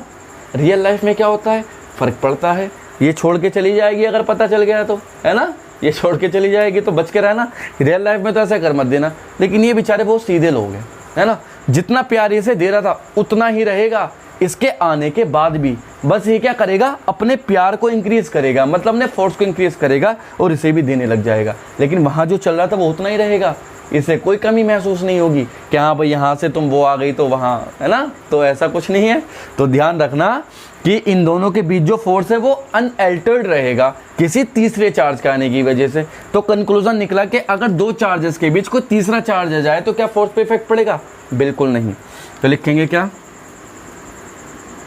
रियल लाइफ में क्या होता है, फ़र्क पड़ता है। ये छोड़ के चली जाएगी अगर पता चल गया तो, है ना, ये छोड़ के चली जाएगी तो बच के रहना। रियल लाइफ में तो ऐसा कर मत देना। लेकिन ये बेचारे बहुत सीधे लोग हैं, है ना, जितना प्यार इसे दे रहा था उतना ही रहेगा इसके आने के बाद भी। बस ये क्या करेगा, अपने प्यार को इंक्रीज करेगा, मतलब अपने फोर्स को इंक्रीज करेगा और इसे भी देने लग जाएगा। लेकिन वहाँ जो चल रहा था वो उतना ही रहेगा, इसे कोई कमी महसूस नहीं होगी कि हाँ भाई यहाँ से तुम वो आ गई तो वहाँ, है ना। तो ऐसा कुछ नहीं है। तो ध्यान रखना कि इन दोनों के बीच जो फोर्स है वो अनअल्टर्ड रहेगा किसी तीसरे चार्ज के आने की वजह से। तो कंक्लूजन निकला कि अगर दो चार्जेस के बीच कोई तीसरा चार्ज आ जाए तो क्या फोर्स पे इफेक्ट पड़ेगा? बिल्कुल नहीं। तो लिखेंगे क्या,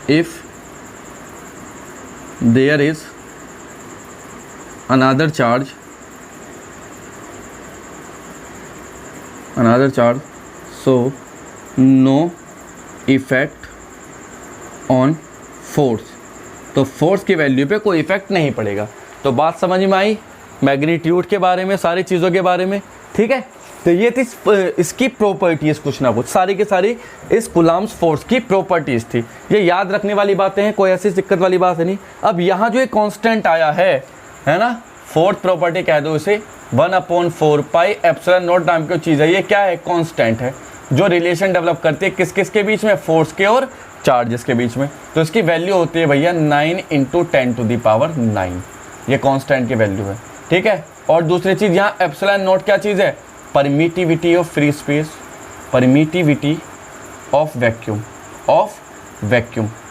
if there is another charge so no effect on force, तो फोर्स की वैल्यू पे कोई इफेक्ट नहीं पड़ेगा। तो बात समझ में आई मैग्नीट्यूड के बारे में, सारी चीज़ों के बारे में, ठीक है। तो ये थी इसकी प्रॉपर्टीज, कुछ ना कुछ सारी के सारी इस कूलम्ब्स फोर्स की प्रॉपर्टीज थी। ये याद रखने वाली बातें हैं, कोई ऐसी दिक्कत वाली बात है नहीं। अब यहाँ जो एक कांस्टेंट आया है ना, फोर्थ प्रॉपर्टी कह दो इसे, 1/4 पाई एप्सिलॉन नॉट नाम की चीज़ है। ये क्या है? कांस्टेंट है जो रिलेशन डेवलप करती है किस किस के बीच में, फोर्स के और चार्जेस के बीच में। तो इसकी वैल्यू होती है भैया 9 × 10⁹। ये कांस्टेंट की वैल्यू है, ठीक है। और दूसरी चीज़ यहाँ एप्सिलॉन नॉट क्या चीज़ है? Permittivity of free space, permittivity of vacuum,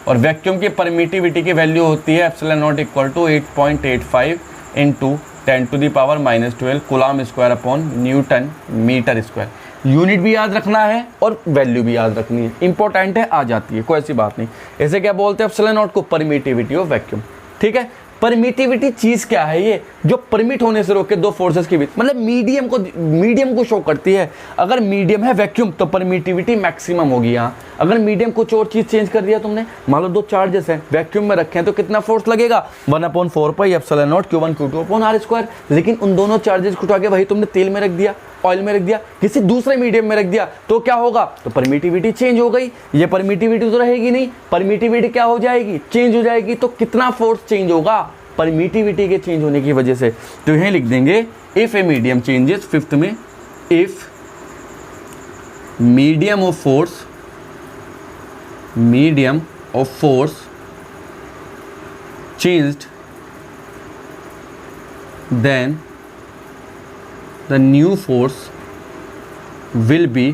और वैक्यूम की परमिटिविटी की वैल्यू होती है epsilon naught equal to 8.85 × 10⁻⁻12 coulomb square upon newton meter square. Unit भी याद रखना है और वैल्यू भी याद रखनी है, इंपॉर्टेंट है, आ जाती है, कोई ऐसी बात नहीं। ऐसे क्या बोलते हैं एप्सिलॉन नॉट को? परमिटिविटी ऑफ वैक्यूम, ठीक है। परमिटिविटी चीज़ क्या है? ये जो परमिट होने से रोके दो फोर्सेस के बीच, मतलब मीडियम को शो करती है। अगर मीडियम है वैक्यूम तो परमिटिविटी मैक्सिमम होगी यहाँ। अगर मीडियम कुछ और चीज़ चेंज कर दिया तुमने, मान लो दो चार्जेस हैं वैक्यूम में रखे हैं, तो कितना फोर्स लगेगा? 1/4 pi epsilon naught Q1 Q2 upon R²। लेकिन उन दोनों चार्जेस को उठा के वही तुमने तेल में रख दिया, ऑयल में रख दिया, किसी दूसरे मीडियम में रख दिया, तो क्या होगा? तो परमिटिविटी चेंज हो गई। ये परमिटिविटी तो रहेगी नहीं, परमिटिविटी क्या हो जाएगी? चेंज हो जाएगी। तो कितना फोर्स चेंज होगा? परमिटिविटी के चेंज होने की वजह से। तो यहीं लिख देंगे if a medium changes, fifth में, if medium of force changed then the new force will be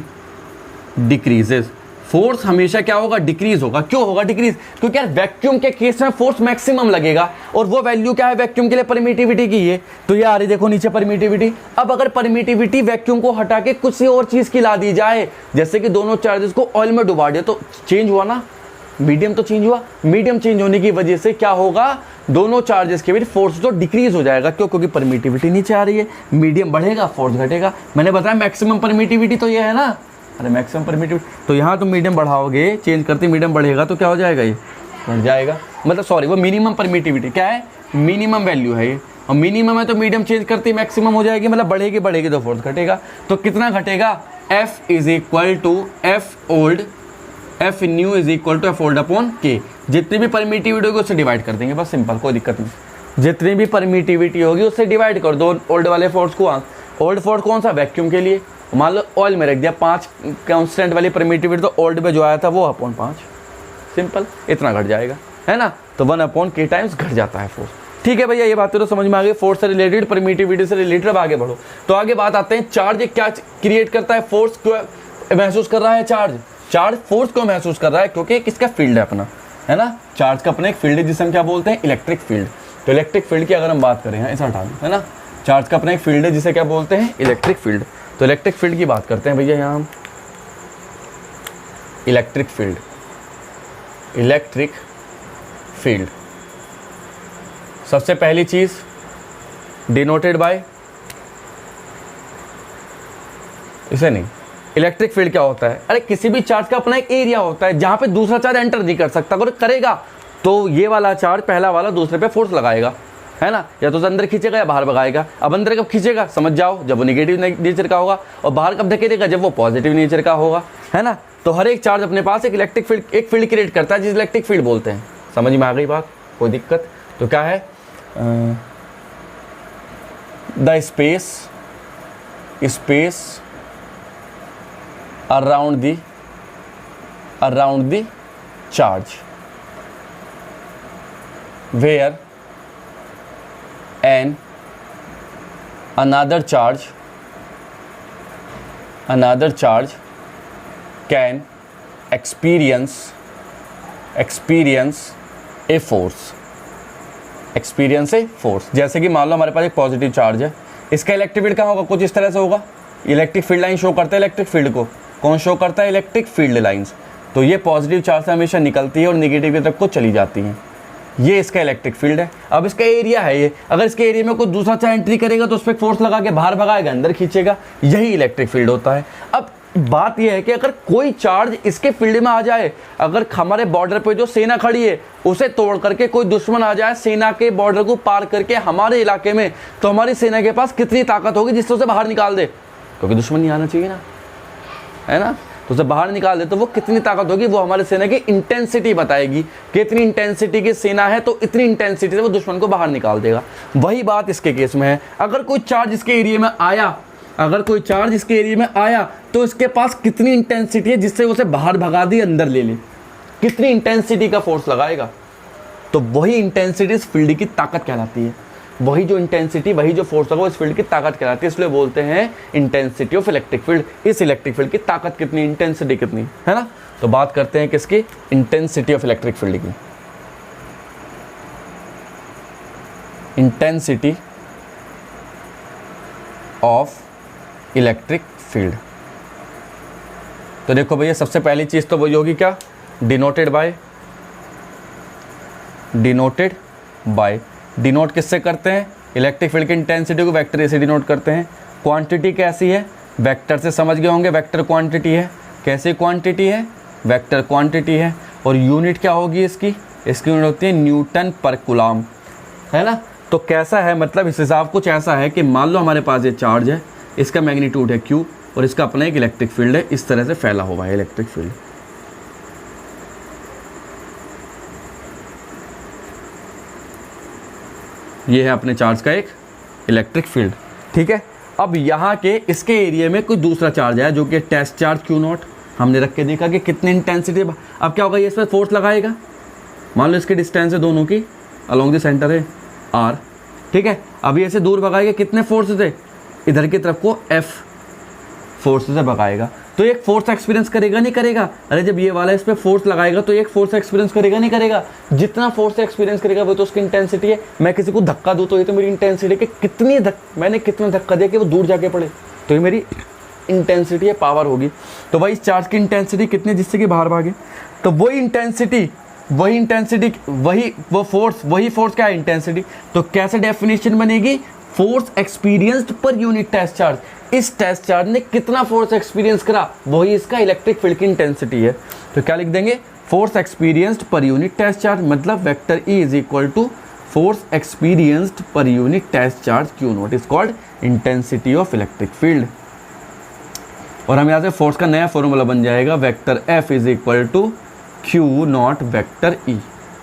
decreases। Force हमेशा क्या होगा? डिक्रीज होगा। क्यों होगा डिक्रीज? क्योंकि यार वैक्यूम के केस में फोर्स मैक्सिमम लगेगा, और वो वैल्यू क्या है वैक्यूम के लिए? परमिटिविटी की है। तो ये आ रही देखो नीचे परमिटिविटी। अब अगर परमिटिविटी वैक्यूम को हटा के कुछ और चीज की ला दी जाए, जैसे कि दोनों चार्जेस को ऑयल में डुबा दिया, तो चेंज हुआ ना, मीडियम तो चेंज हुआ। मीडियम चेंज होने की वजह से क्या होगा? दोनों चार्जेस के बीच फोर्स तो डिक्रीज हो जाएगा। क्यों? क्योंकि परमिटिविटी नीचे आ रही है, मीडियम बढ़ेगा, फोर्स घटेगा। मैंने बताया मैक्सिमम परमिटिविटी तो ये है ना, अरे मैक्सिमम परमिटिविटी। तो यहाँ तुम मीडियम बढ़ाओगे, चेंज करते मीडियम बढ़ेगा तो क्या हो जाएगा? ये बढ़ जाएगा, मतलब सॉरी वो मिनिमम परमिटिविटी क्या है? मिनिमम वैल्यू है ये, और मिनिमम है तो मीडियम चेंज करते मैक्सिमम हो जाएगी, मतलब बढ़ेगी तो फोर्स घटेगा। तो कितना घटेगा? F is equal to F new is equal to F old upon K। जितनी भी परमिटिविटी होगी उससे डिवाइड कर देंगे, बस सिंपल, कोई दिक्कत नहीं। जितनी भी परमिटिविटी होगी उससे डिवाइड कर दो ओल्ड वाले फोर्स को। ओल्ड फोर्स कौन सा? वैक्यूम के लिए। मान लो ऑयल में रख दिया 5 कांस्टेंट वाली परमिटिविटी, तो ओल्ड में जो आया था वो अपॉन 5, सिंपल, इतना घट जाएगा, है ना। तो 1/K टाइम्स घट जाता है फोर्स। ठीक है भैया, ये बातें तो समझ में आ गई, फोर्स से रिलेटेड, परमिटिविटी से रिलेटेड। अब आगे बढ़ो। तो आगे बात आते हैं चार्ज क्या क्रिएट करता है, फोर्स क्यों महसूस कर रहा है चार्ज फोर्स क्यों महसूस कर रहा है? क्योंकि किसका फील्ड है अपना, है ना। चार्ज का अपना एक फील्ड है जिसे हम क्या बोलते हैं? Electric field. तो इलेक्ट्रिक फील्ड की अगर हम बात करें, ऐसा हटा दें, है ना, चार्ज का अपना एक फील्ड है जिसे क्या बोलते हैं? Electric field. तो इलेक्ट्रिक फील्ड की बात करते हैं भैया यहाँ हम। इलेक्ट्रिक फील्ड सबसे पहली चीज डिनोटेड बाय, इसे नहीं, इलेक्ट्रिक फील्ड क्या होता है? अरे किसी भी चार्ज का अपना एक एरिया होता है जहां पे दूसरा चार्ज एंटर नहीं कर सकता। अगर करेगा तो ये वाला चार्ज पहला वाला दूसरे पे फोर्स लगाएगा, है ना, या तो अंदर खींचेगा या बाहर भगाएगा। अब अंदर कब खींचेगा समझ जाओ, जब वो नेगेटिव नेचर का होगा, और बाहर कब धकेलेगा? जब वो पॉजिटिव नेचर का होगा, है ना। तो हर एक चार्ज अपने पास एक इलेक्ट्रिक फील्ड, एक फील्ड क्रिएट करता है जिसे इलेक्ट्रिक फील्ड बोलते हैं। समझ में आ गई बात? कोई दिक्कत? तो क्या है? The space around the charge where another charge can experience a force। जैसे कि मान लो हमारे पास एक पॉजिटिव चार्ज है, इसका इलेक्ट्रिक फील्ड कहाँ होगा, कुछ इस तरह से होगा। इलेक्ट्रिक फील्ड लाइन शो करता है इलेक्ट्रिक फील्ड को, कौन शो करता है, इलेक्ट्रिक फील्ड लाइंस। तो ये पॉजिटिव चार्ज से हमेशा निकलती है और नेगेटिव की तरफ को चली जाती हैं। ये इसका इलेक्ट्रिक फील्ड है। अब इसका एरिया है ये, अगर इसके एरिया में कोई दूसरा चार्ज एंट्री करेगा तो उस पर फोर्स लगा के बाहर भगाएगा, अंदर खींचेगा, यही इलेक्ट्रिक फील्ड होता है। अब बात यह है कि अगर कोई चार्ज इसके फील्ड में आ जाए, अगर हमारे बॉर्डर पे जो सेना खड़ी है उसे तोड़ करके कोई दुश्मन आ जाए सेना के बॉर्डर को पार करके हमारे इलाके में, तो हमारी सेना के पास कितनी ताकत होगी जिससे उसे बाहर निकाल दे, क्योंकि दुश्मन नहीं आना चाहिए ना, है ना। तो उसे बाहर निकाल दे तो वो कितनी ताकत होगी, वो हमारे सेना की इंटेंसिटी बताएगी कि इतनी इंटेंसिटी की सेना है तो इतनी इंटेंसिटी से वो दुश्मन को बाहर निकाल देगा। वही बात इसके केस में है। अगर कोई चार्ज इसके एरिया में आया, तो इसके पास कितनी इंटेंसिटी है जिससे उसे बाहर भगा दी, अंदर ले ले, कितनी इंटेंसिटी का फोर्स लगाएगा। तो वही इंटेंसिटी इस फील्ड की ताकत कहलाती है। वही जो इंटेंसिटी, वही जो फोर्स होगा वो इस फील्ड की ताकत कहलाती है। इसलिए बोलते हैं इंटेंसिटी ऑफ इलेक्ट्रिक फील्ड। इस इलेक्ट्रिक फील्ड की ताकत कितनी, इंटेंसिटी कितनी, है ना। तो बात करते हैं किसकी, इंटेंसिटी ऑफ इलेक्ट्रिक फील्ड की। Intensity of electric field. तो देखो भैया, सबसे पहली चीज तो वही होगी क्या, डिनोटेड बाय। डिनोट किससे करते हैं, इलेक्ट्रिक फील्ड की इंटेंसिटी को वेक्टर ए से डिनोट करते हैं। क्वांटिटी कैसी है, वेक्टर से समझ गए होंगे, वेक्टर क्वांटिटी है। कैसी क्वांटिटी है, वेक्टर क्वांटिटी है। और यूनिट क्या होगी इसकी यूनिट होती है न्यूटन पर कूलम, है ना। तो कैसा है, मतलब इस हिसाब कुछ ऐसा है कि मान लो हमारे पास ये चार्ज है, इसका मैग्नीट्यूड है Q और इसका अपना एक इलेक्ट्रिक फील्ड है, इस तरह से फैला हुआ है इलेक्ट्रिक फील्ड। ये है अपने चार्ज का एक इलेक्ट्रिक फील्ड, ठीक है। अब यहाँ के इसके एरिया में कोई दूसरा चार्ज है जो कि टेस्ट चार्ज Q0, हमने रख के देखा कि कितनी इंटेंसिटी। अब क्या होगा, ये इस पर फोर्स लगाएगा, मान लो इसकी डिस्टेंस है दोनों की, अलोंग द सेंटर है R, ठीक है। अभी ऐसे दूर भगाएगा, कितने फोर्स से, इधर की तरफ को F फोर्स से भगाएगा, तो एक फोर्स एक्सपीरियंस करेगा नहीं करेगा। अरे जब ये वाला इस पर फोर्स लगाएगा तो एक फोर्स एक्सपीरियंस करेगा नहीं करेगा। जितना फोर्स एक्सपीरियंस करेगा वो तो उसकी इंटेंसिटी है। मैं किसी को धक्का दूँ तो ये तो मेरी इंटेंसिटी है कि मैंने कितना धक्का दिया कि वो दूर जाके पड़े, तो ये मेरी इंटेंसिटी है, पावर होगी। तो वही चार्ज की इंटेंसिटी कितनी, जिससे कि बाहर भागे। तो वही फोर्स क्या है, इंटेंसिटी। तो कैसे डेफिनेशन बनेगी, force experienced per unit test charge. इस टेस्ट चार्ज ने कितना फोर्स एक्सपीरियंस करा, वही इसका इलेक्ट्रिक फील्ड की इंटेंसिटी है। तो क्या लिख देंगे, force experienced per unit test charge, मतलब vector E is equal to force experienced per unit test charge Q0 is called intensity of electric field. और हम यहाँ से फोर्स का नया फॉर्मूला बन जाएगा, vector F is equal to Q0 vector E।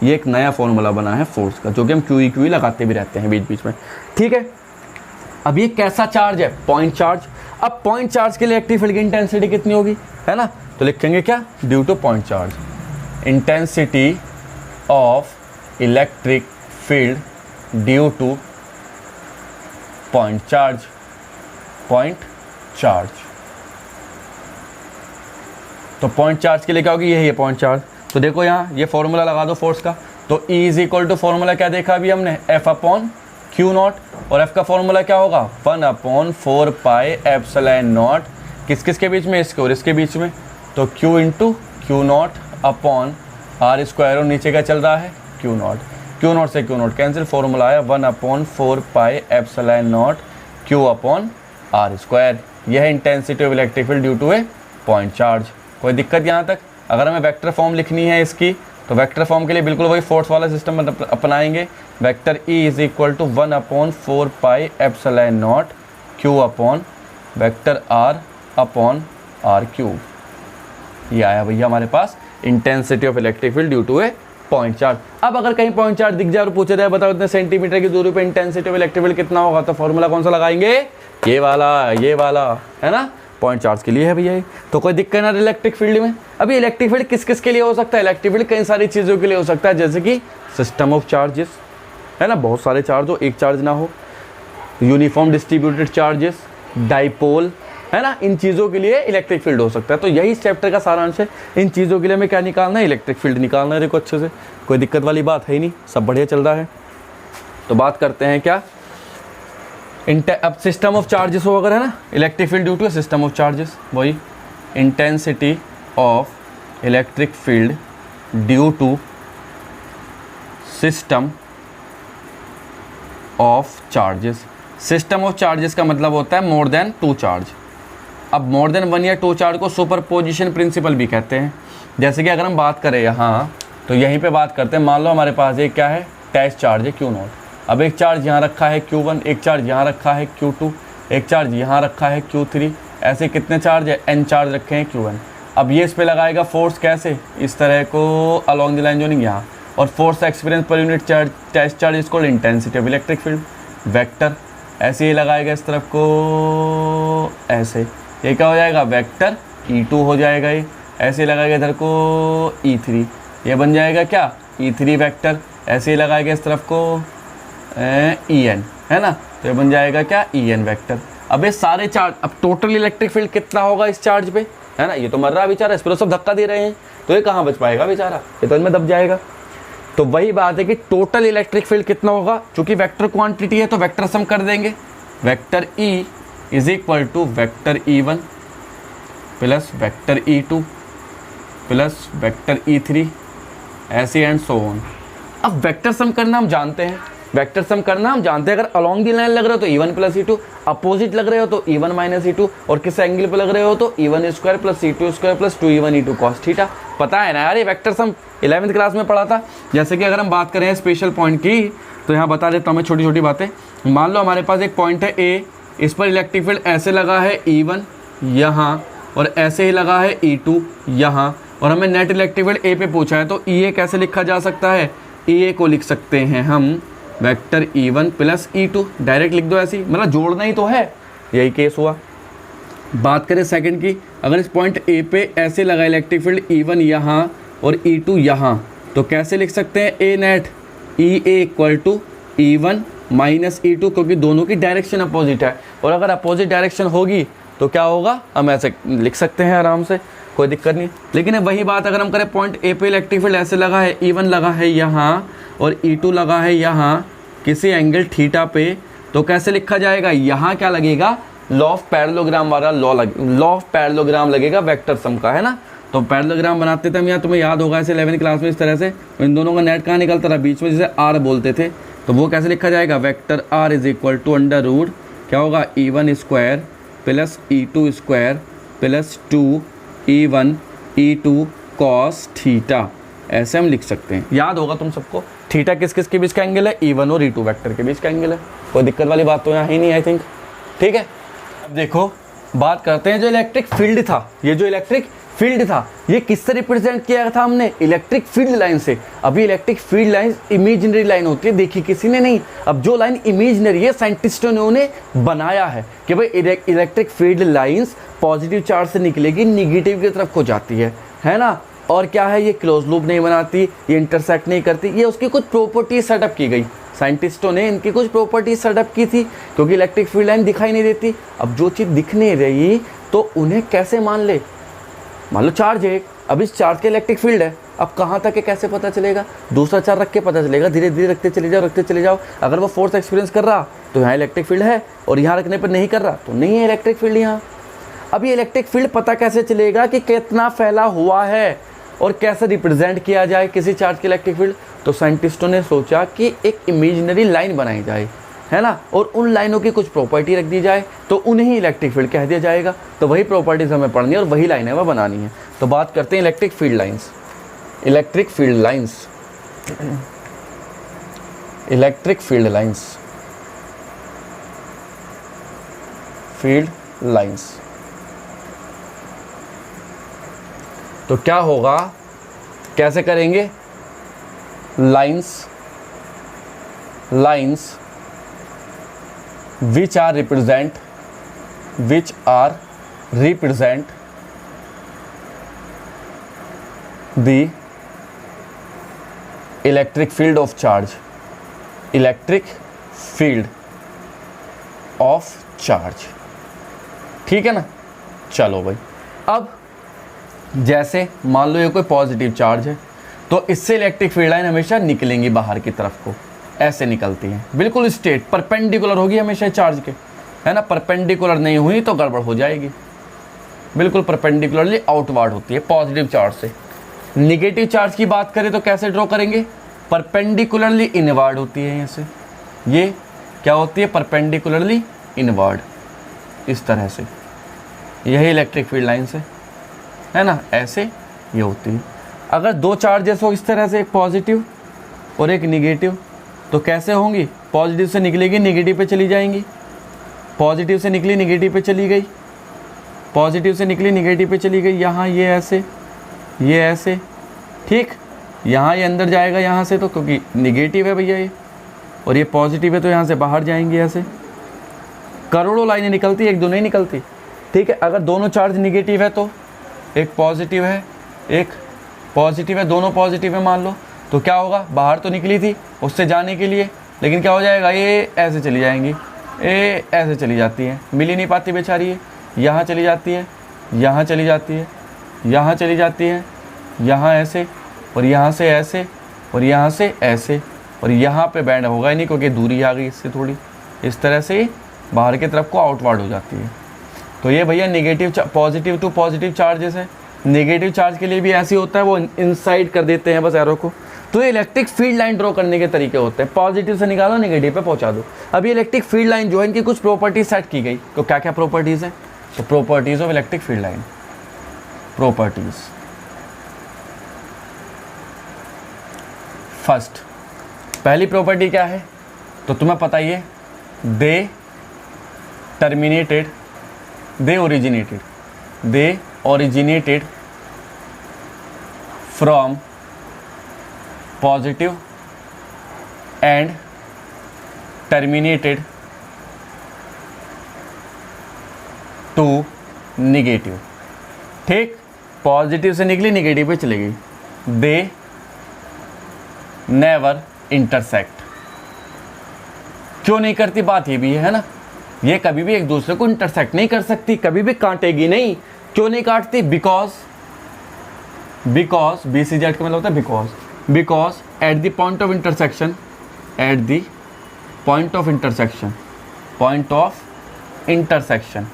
ये एक नया फॉर्मूला बना है फोर्स का, जो कि हम QE लगाते भी रहते हैं बीच बीच में, ठीक है। अब ये कैसा चार्ज है, पॉइंट चार्ज। अब पॉइंट चार्ज के लिए इलेक्ट्रिक फील्ड की इंटेंसिटी कितनी होगी, है ना। तो लिखेंगे क्या, due two point charge, intensity of electric field due two point charge. तो पॉइंट चार्ज के लिए क्या होगी, यही है पॉइंट चार्ज। तो देखो यहाँ ये फॉर्मूला लगा दो फोर्स का। तो E is equal to formula क्या देखा अभी हमने, F अपॉन Q0, और F का फॉर्मूला क्या होगा, 1/4 पाई एप्सिलॉन नॉट, किस किस के बीच में, इसके और इसके बीच में। तो Q into Q0 upon R square, और नीचे क्या चल रहा है, Q0 से Q0 कैंसिल, फॉर्मूला आया 1/4 pi epsilon naught Q upon R square. यह है intensity of electric field due to a point charge. कोई दिक्कत यहाँ तक। अगर हमें वेक्टर फॉर्म लिखनी है इसकी, तो वेक्टर फॉर्म के लिए बिल्कुल वही फोर्स वाला सिस्टम अपनाएंगे। Vector E is equal to 1/4 pi epsilon naught Q upon vector R upon R cube. ये आया भैया हमारे पास intensity of electric field due to a point charge. अब अगर कहीं पॉइंट चार्ज दिख जाए और पूछे जाए बताओ इतने सेंटीमीटर की दूरी पे इंटेंसिटी ऑफ इलेक्ट्रिक फील्ड कितना होगा, तो फॉर्मूला कौन सा लगाएंगे, ये वाला है ना, पॉइंट चार्ज के लिए है भैया। तो कोई दिक्कत ना इलेक्ट्रिक फील्ड में। अभी इलेक्ट्रिक फील्ड किस किस के लिए हो सकता है, इलेक्ट्रिक फील्ड कई सारी चीज़ों के लिए हो सकता है, जैसे कि सिस्टम ऑफ चार्जेस, है ना, बहुत सारे चार्ज हो, एक चार्ज ना हो, यूनिफॉर्म डिस्ट्रीब्यूटेड चार्जेस, डाइपोल, है ना, इन चीज़ों के लिए इलेक्ट्रिक फील्ड हो सकता है। तो यही इस चैप्टर का सारांश है, इन चीज़ों के लिए हमें क्या निकालना है, इलेक्ट्रिक फील्ड निकालना है। देखो अच्छे से, कोई दिक्कत वाली बात है ही नहीं, सब बढ़िया चल रहा है। तो बात करते हैं क्या, अब सिस्टम ऑफ चार्जेस हो अगर, है ना, electric field due to system of charges, वही intensity of electric field due to system of charges. System of charges का मतलब होता है मोर देन 2 चार्ज। अब मोर देन 1 या 2 चार्ज को सुपरपोजिशन प्रिंसिपल भी कहते हैं। जैसे कि अगर हम बात करें यहाँ, तो यहीं पे बात करते हैं, मान लो हमारे पास एक क्या है, टेस्ट चार्ज है Q0। अब एक चार्ज यहाँ रखा है Q1, एक चार्ज यहाँ रखा है Q2, एक चार्ज यहाँ रखा है Q3, ऐसे कितने चार्ज है, N चार्ज रखे हैं Q1। अब ये इस पे लगाएगा फोर्स कैसे, इस तरह को अलॉन्ग द लाइन जोनिंग यहाँ, और force experience per unit charge, test charge is called intensity of electric field. Vector ऐसे ही लगाएगा इस तरफ को, ऐसे, ये क्या हो जाएगा, वेक्टर E2 हो जाएगा, ये ऐसे ही लगाएगा इधर को E3, ये बन जाएगा क्या, E3 वेक्टर, ऐसे ही लगाएगा इस तरफ को En, है ना, तो ये बन जाएगा क्या, En वेक्टर। अब ये सारे चार्ज, अब टोटल इलेक्ट्रिक फील्ड कितना होगा इस चार्ज पे, है ना, ये तो मर रहा बेचारा, इस पर तो सब धक्का दे रहे हैं, तो ये कहाँ बच पाएगा बेचारा, ये तो इनमें दब जाएगा। तो वही बात है कि टोटल इलेक्ट्रिक फील्ड कितना होगा, चूंकि वेक्टर क्वांटिटी है तो वेक्टर सम कर देंगे, vector E is equal to vector E1 plus vector E2 plus vector E3, ऐसे एंड सो ऑन। अब वेक्टर सम करना हम जानते हैं, वेक्टर सम करना हम जानते हैं, अगर अलॉन्ग दी लाइन लग रहे हो तो E1 प्लस E2, अपोजिट लग रहे हो तो E1 माइनस E2, और किस एंगल पे लग रहे हो तो E1 square plus E2 square plus 2E1 E2 cos theta. पता है ना यार, ये वेक्टर सम 11वीं क्लास में पढ़ा था। जैसे कि अगर हम बात करें स्पेशल पॉइंट की, तो यहाँ बता देता हूँ मैं छोटी छोटी बातें। मान लो हमारे पास एक पॉइंट है A, इस पर इलेक्ट्रिक फील्ड ऐसे लगा है E1 यहाँ, और ऐसे ही लगा है E2 यहाँ, और हमें नेट इलेक्ट्रिक फील्ड A पे पूछा है, तो EA कैसे लिखा जा सकता है, EA को लिख सकते हैं हम vector E1 plus E2, direct लिख दो ऐसी, मतलब जोड़ना ही तो है, यही केस हुआ। बात करें सेकंड की, अगर इस पॉइंट A पे ऐसे लगा इलेक्ट्रिक फील्ड E1 यहाँ और E2 यहाँ, तो कैसे लिख सकते हैं, A net EA equal to E1 minus E2, क्योंकि दोनों की डायरेक्शन अपोजिट है, और अगर अपोजिट डायरेक्शन होगी तो क्या होगा, हम ऐसे लिख सकते हैं आराम से, कोई दिक्कत नहीं। लेकिन वही बात अगर हम करें, पॉइंट A पे इलेक्ट्रिक फील्ड ऐसे लगा है, E1 लगा है यहाँ और E2 लगा है यहाँ किसी एंगल थीटा पे, तो कैसे लिखा जाएगा, यहाँ क्या लगेगा, लॉ ऑफ पैरेललोग्राम वाला लॉ ऑफ पैरेललोग्राम लगेगा वेक्टर सम का, है ना। तो पैरेललोग्राम बनाते थे हम, यहाँ तुम्हें याद होगा ऐसे 11वीं क्लास में इस तरह से, इन दोनों का नेट कहाँ निकलता था, बीच में जिसे R बोलते थे, तो वो कैसे लिखा जाएगा, vector R is equal to under root क्या होगा, E1 square plus E2 square plus 2E1 E2 cos theta, ऐसे हम लिख सकते हैं। याद होगा तुम सबको, थीटा किस किस के बीच का एंगल है, E1 और E2 वेक्टर के बीच का एंगल है। कोई दिक्कत वाली बात तो यहाँ ही नहीं, आई थिंक, ठीक है। अब देखो बात करते हैं, जो इलेक्ट्रिक फील्ड था, ये जो इलेक्ट्रिक फील्ड था, ये किससे रिप्रेजेंट किया था हमने, इलेक्ट्रिक फील्ड लाइन से। अभी electric field line imaginary line होती है, देखी किसी ने नहीं। अब जो लाइन इमेजिनरी है, साइंटिस्टों ने बनाया है कि भाई electric field lines positive charge से निकलेगी, निगेटिव की तरफ को जाती है ना। और क्या है, ये क्लोज लूप नहीं बनाती, ये इंटरसेक्ट नहीं करती, ये उसकी कुछ प्रॉपर्टीज सेटअप की गई। साइंटिस्टों ने इनकी कुछ प्रॉपर्टीज सेटअप की थी, क्योंकि इलेक्ट्रिक फील्ड लाइन दिखाई नहीं देती। अब जो चीज़ दिख नहीं रही तो उन्हें कैसे मान ले, मान लो चार्ज है, अब इस चार्ज के इलेक्ट्रिक फील्ड है, अब कहाँ तक है कैसे पता चलेगा, दूसरा चार्ज रख के पता चलेगा, धीरे धीरे रखते चले जाओ। अगर वो फोर्स एक्सपीरियंस कर रहा तो यहाँ इलेक्ट्रिक फील्ड है, और यहाँ रखने पर नहीं कर रहा तो नहीं है इलेक्ट्रिक फील्ड यहाँ। अब ये इलेक्ट्रिक फील्ड पता कैसे चलेगा कि कितना फैला हुआ है और कैसे रिप्रेजेंट किया जाए किसी चार्ज के इलेक्ट्रिक फील्ड। तो साइंटिस्टों ने सोचा कि एक इमेजिनरी लाइन बनाई जाए, है ना, और उन लाइनों की कुछ प्रॉपर्टी रख दी जाए, तो उन्हें ही इलेक्ट्रिक फील्ड कह दिया जाएगा। तो वही प्रॉपर्टीज हमें पढ़नी है और वही लाइनें हमें बनानी है। तो बात करते हैं electric field lines. Electric field lines, electric field lines, field lines. तो क्या होगा, कैसे करेंगे, lines which are represent the electric field of charge, ठीक है ना। चलो भाई, अब जैसे मान लो ये कोई पॉजिटिव चार्ज है तो इससे इलेक्ट्रिक फील्ड लाइन हमेशा निकलेंगी बाहर की तरफ को, ऐसे निकलती हैं, बिल्कुल स्ट्रेट परपेंडिकुलर होगी हमेशा चार्ज के, है ना। परपेंडिकुलर नहीं हुई तो गड़बड़ हो जाएगी, बिल्कुल परपेंडिकुलरली आउटवर्ड होती है पॉजिटिव चार्ज से। निगेटिव चार्ज की बात करें तो कैसे ड्रॉ करेंगे, परपेंडिकुलरली इनवर्ड होती है। यहाँ से ये क्या होती है, परपेंडिकुलरली इनवर्ड, इस तरह से। यही इलेक्ट्रिक फील्ड लाइन से, है ना, ऐसे ये होती है। अगर दो चार्जेस हो इस तरह से, एक पॉजिटिव और एक निगेटिव, तो कैसे होंगी, पॉजिटिव से निकलेगी निगेटिव पे चली जाएंगी, पॉजिटिव से निकली निगेटिव पे चली गई, पॉजिटिव से निकली निगेटिव पे चली गई। यहाँ ये ऐसे, ये ऐसे, ठीक। यहाँ ये अंदर जाएगा यहाँ से, तो क्योंकि निगेटिव है भैया ये, और ये पॉजिटिव है तो यहाँ से बाहर जाएंगे ऐसे। करोड़ों लाइनें निकलती, एक दो नहीं निकलती, ठीक है। अगर दोनों चार्ज निगेटिव है तो एक पॉजिटिव है एक पॉजिटिव है, दोनों पॉजिटिव है मान लो, तो क्या होगा, बाहर तो निकली थी उससे जाने के लिए, लेकिन क्या हो जाएगा, ये ऐसे चली जाएंगी, ये ऐसे चली जाती है, मिल ही नहीं पाती बेचारी, ये यहाँ चली जाती है, यहाँ चली जाती है, यहाँ चली जाती है, यहाँ ऐसे, और यहाँ से ऐसे, और यहाँ से ऐसे, और यहाँ पे बैंड होगा ही नहीं क्योंकि दूरी आ गई इससे थोड़ी, इस तरह से बाहर की तरफ को आउटवर्ड हो जाती है। तो ये भैया negative positive two positive charges है। नेगेटिव चार्ज के लिए भी ऐसे होता है, वो इनसाइड कर देते हैं बस एरो को। तो ये इलेक्ट्रिक फील्ड लाइन ड्रॉ करने के तरीके होते हैं, पॉजिटिव से निकालो नेगेटिव पे पहुंचा दो। अब ये इलेक्ट्रिक फील्ड लाइन जो है, इनकी कुछ प्रॉपर्टीज सेट की गई, तो क्या क्या प्रॉपर्टीज़ है, तो properties of electric field line, properties. First, पहली प्रॉपर्टी क्या है, तो तुम्हें पता ही है, दे originated from positive and terminated to negative, ठीक। पॉजिटिव से निकली निगेटिव पे चली गई, दे नेवर इंटरसेक्ट। क्यों नहीं करती, बात ये भी है ना, ये कभी भी एक दूसरे को इंटरसेक्ट नहीं कर सकती, कभी भी काटेगी नहीं। क्यों नहीं काटती, बिकॉज BCZ का मतलब होता है because at the point of intersection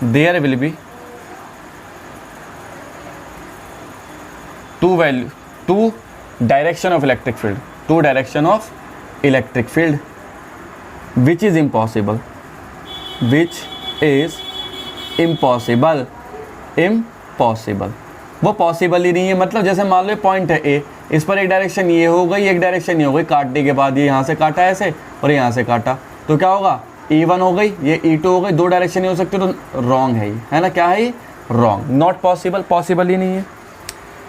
there will be two direction of electric field which is impossible वो पॉसिबल ही नहीं है। मतलब जैसे मान लो पॉइंट है ए, इस पर एक डायरेक्शन ये हो गई, एक डायरेक्शन ये हो गई, काटने के बाद ये यहाँ से काटा ऐसे और यहाँ से काटा, तो क्या होगा, E1 हो गई, ये E2 हो गई, दो डायरेक्शन नहीं हो सकते, तो रॉन्ग है ये, है ना, क्या है ये, रॉन्ग, नॉट पॉसिबल, पॉसिबल ही नहीं है,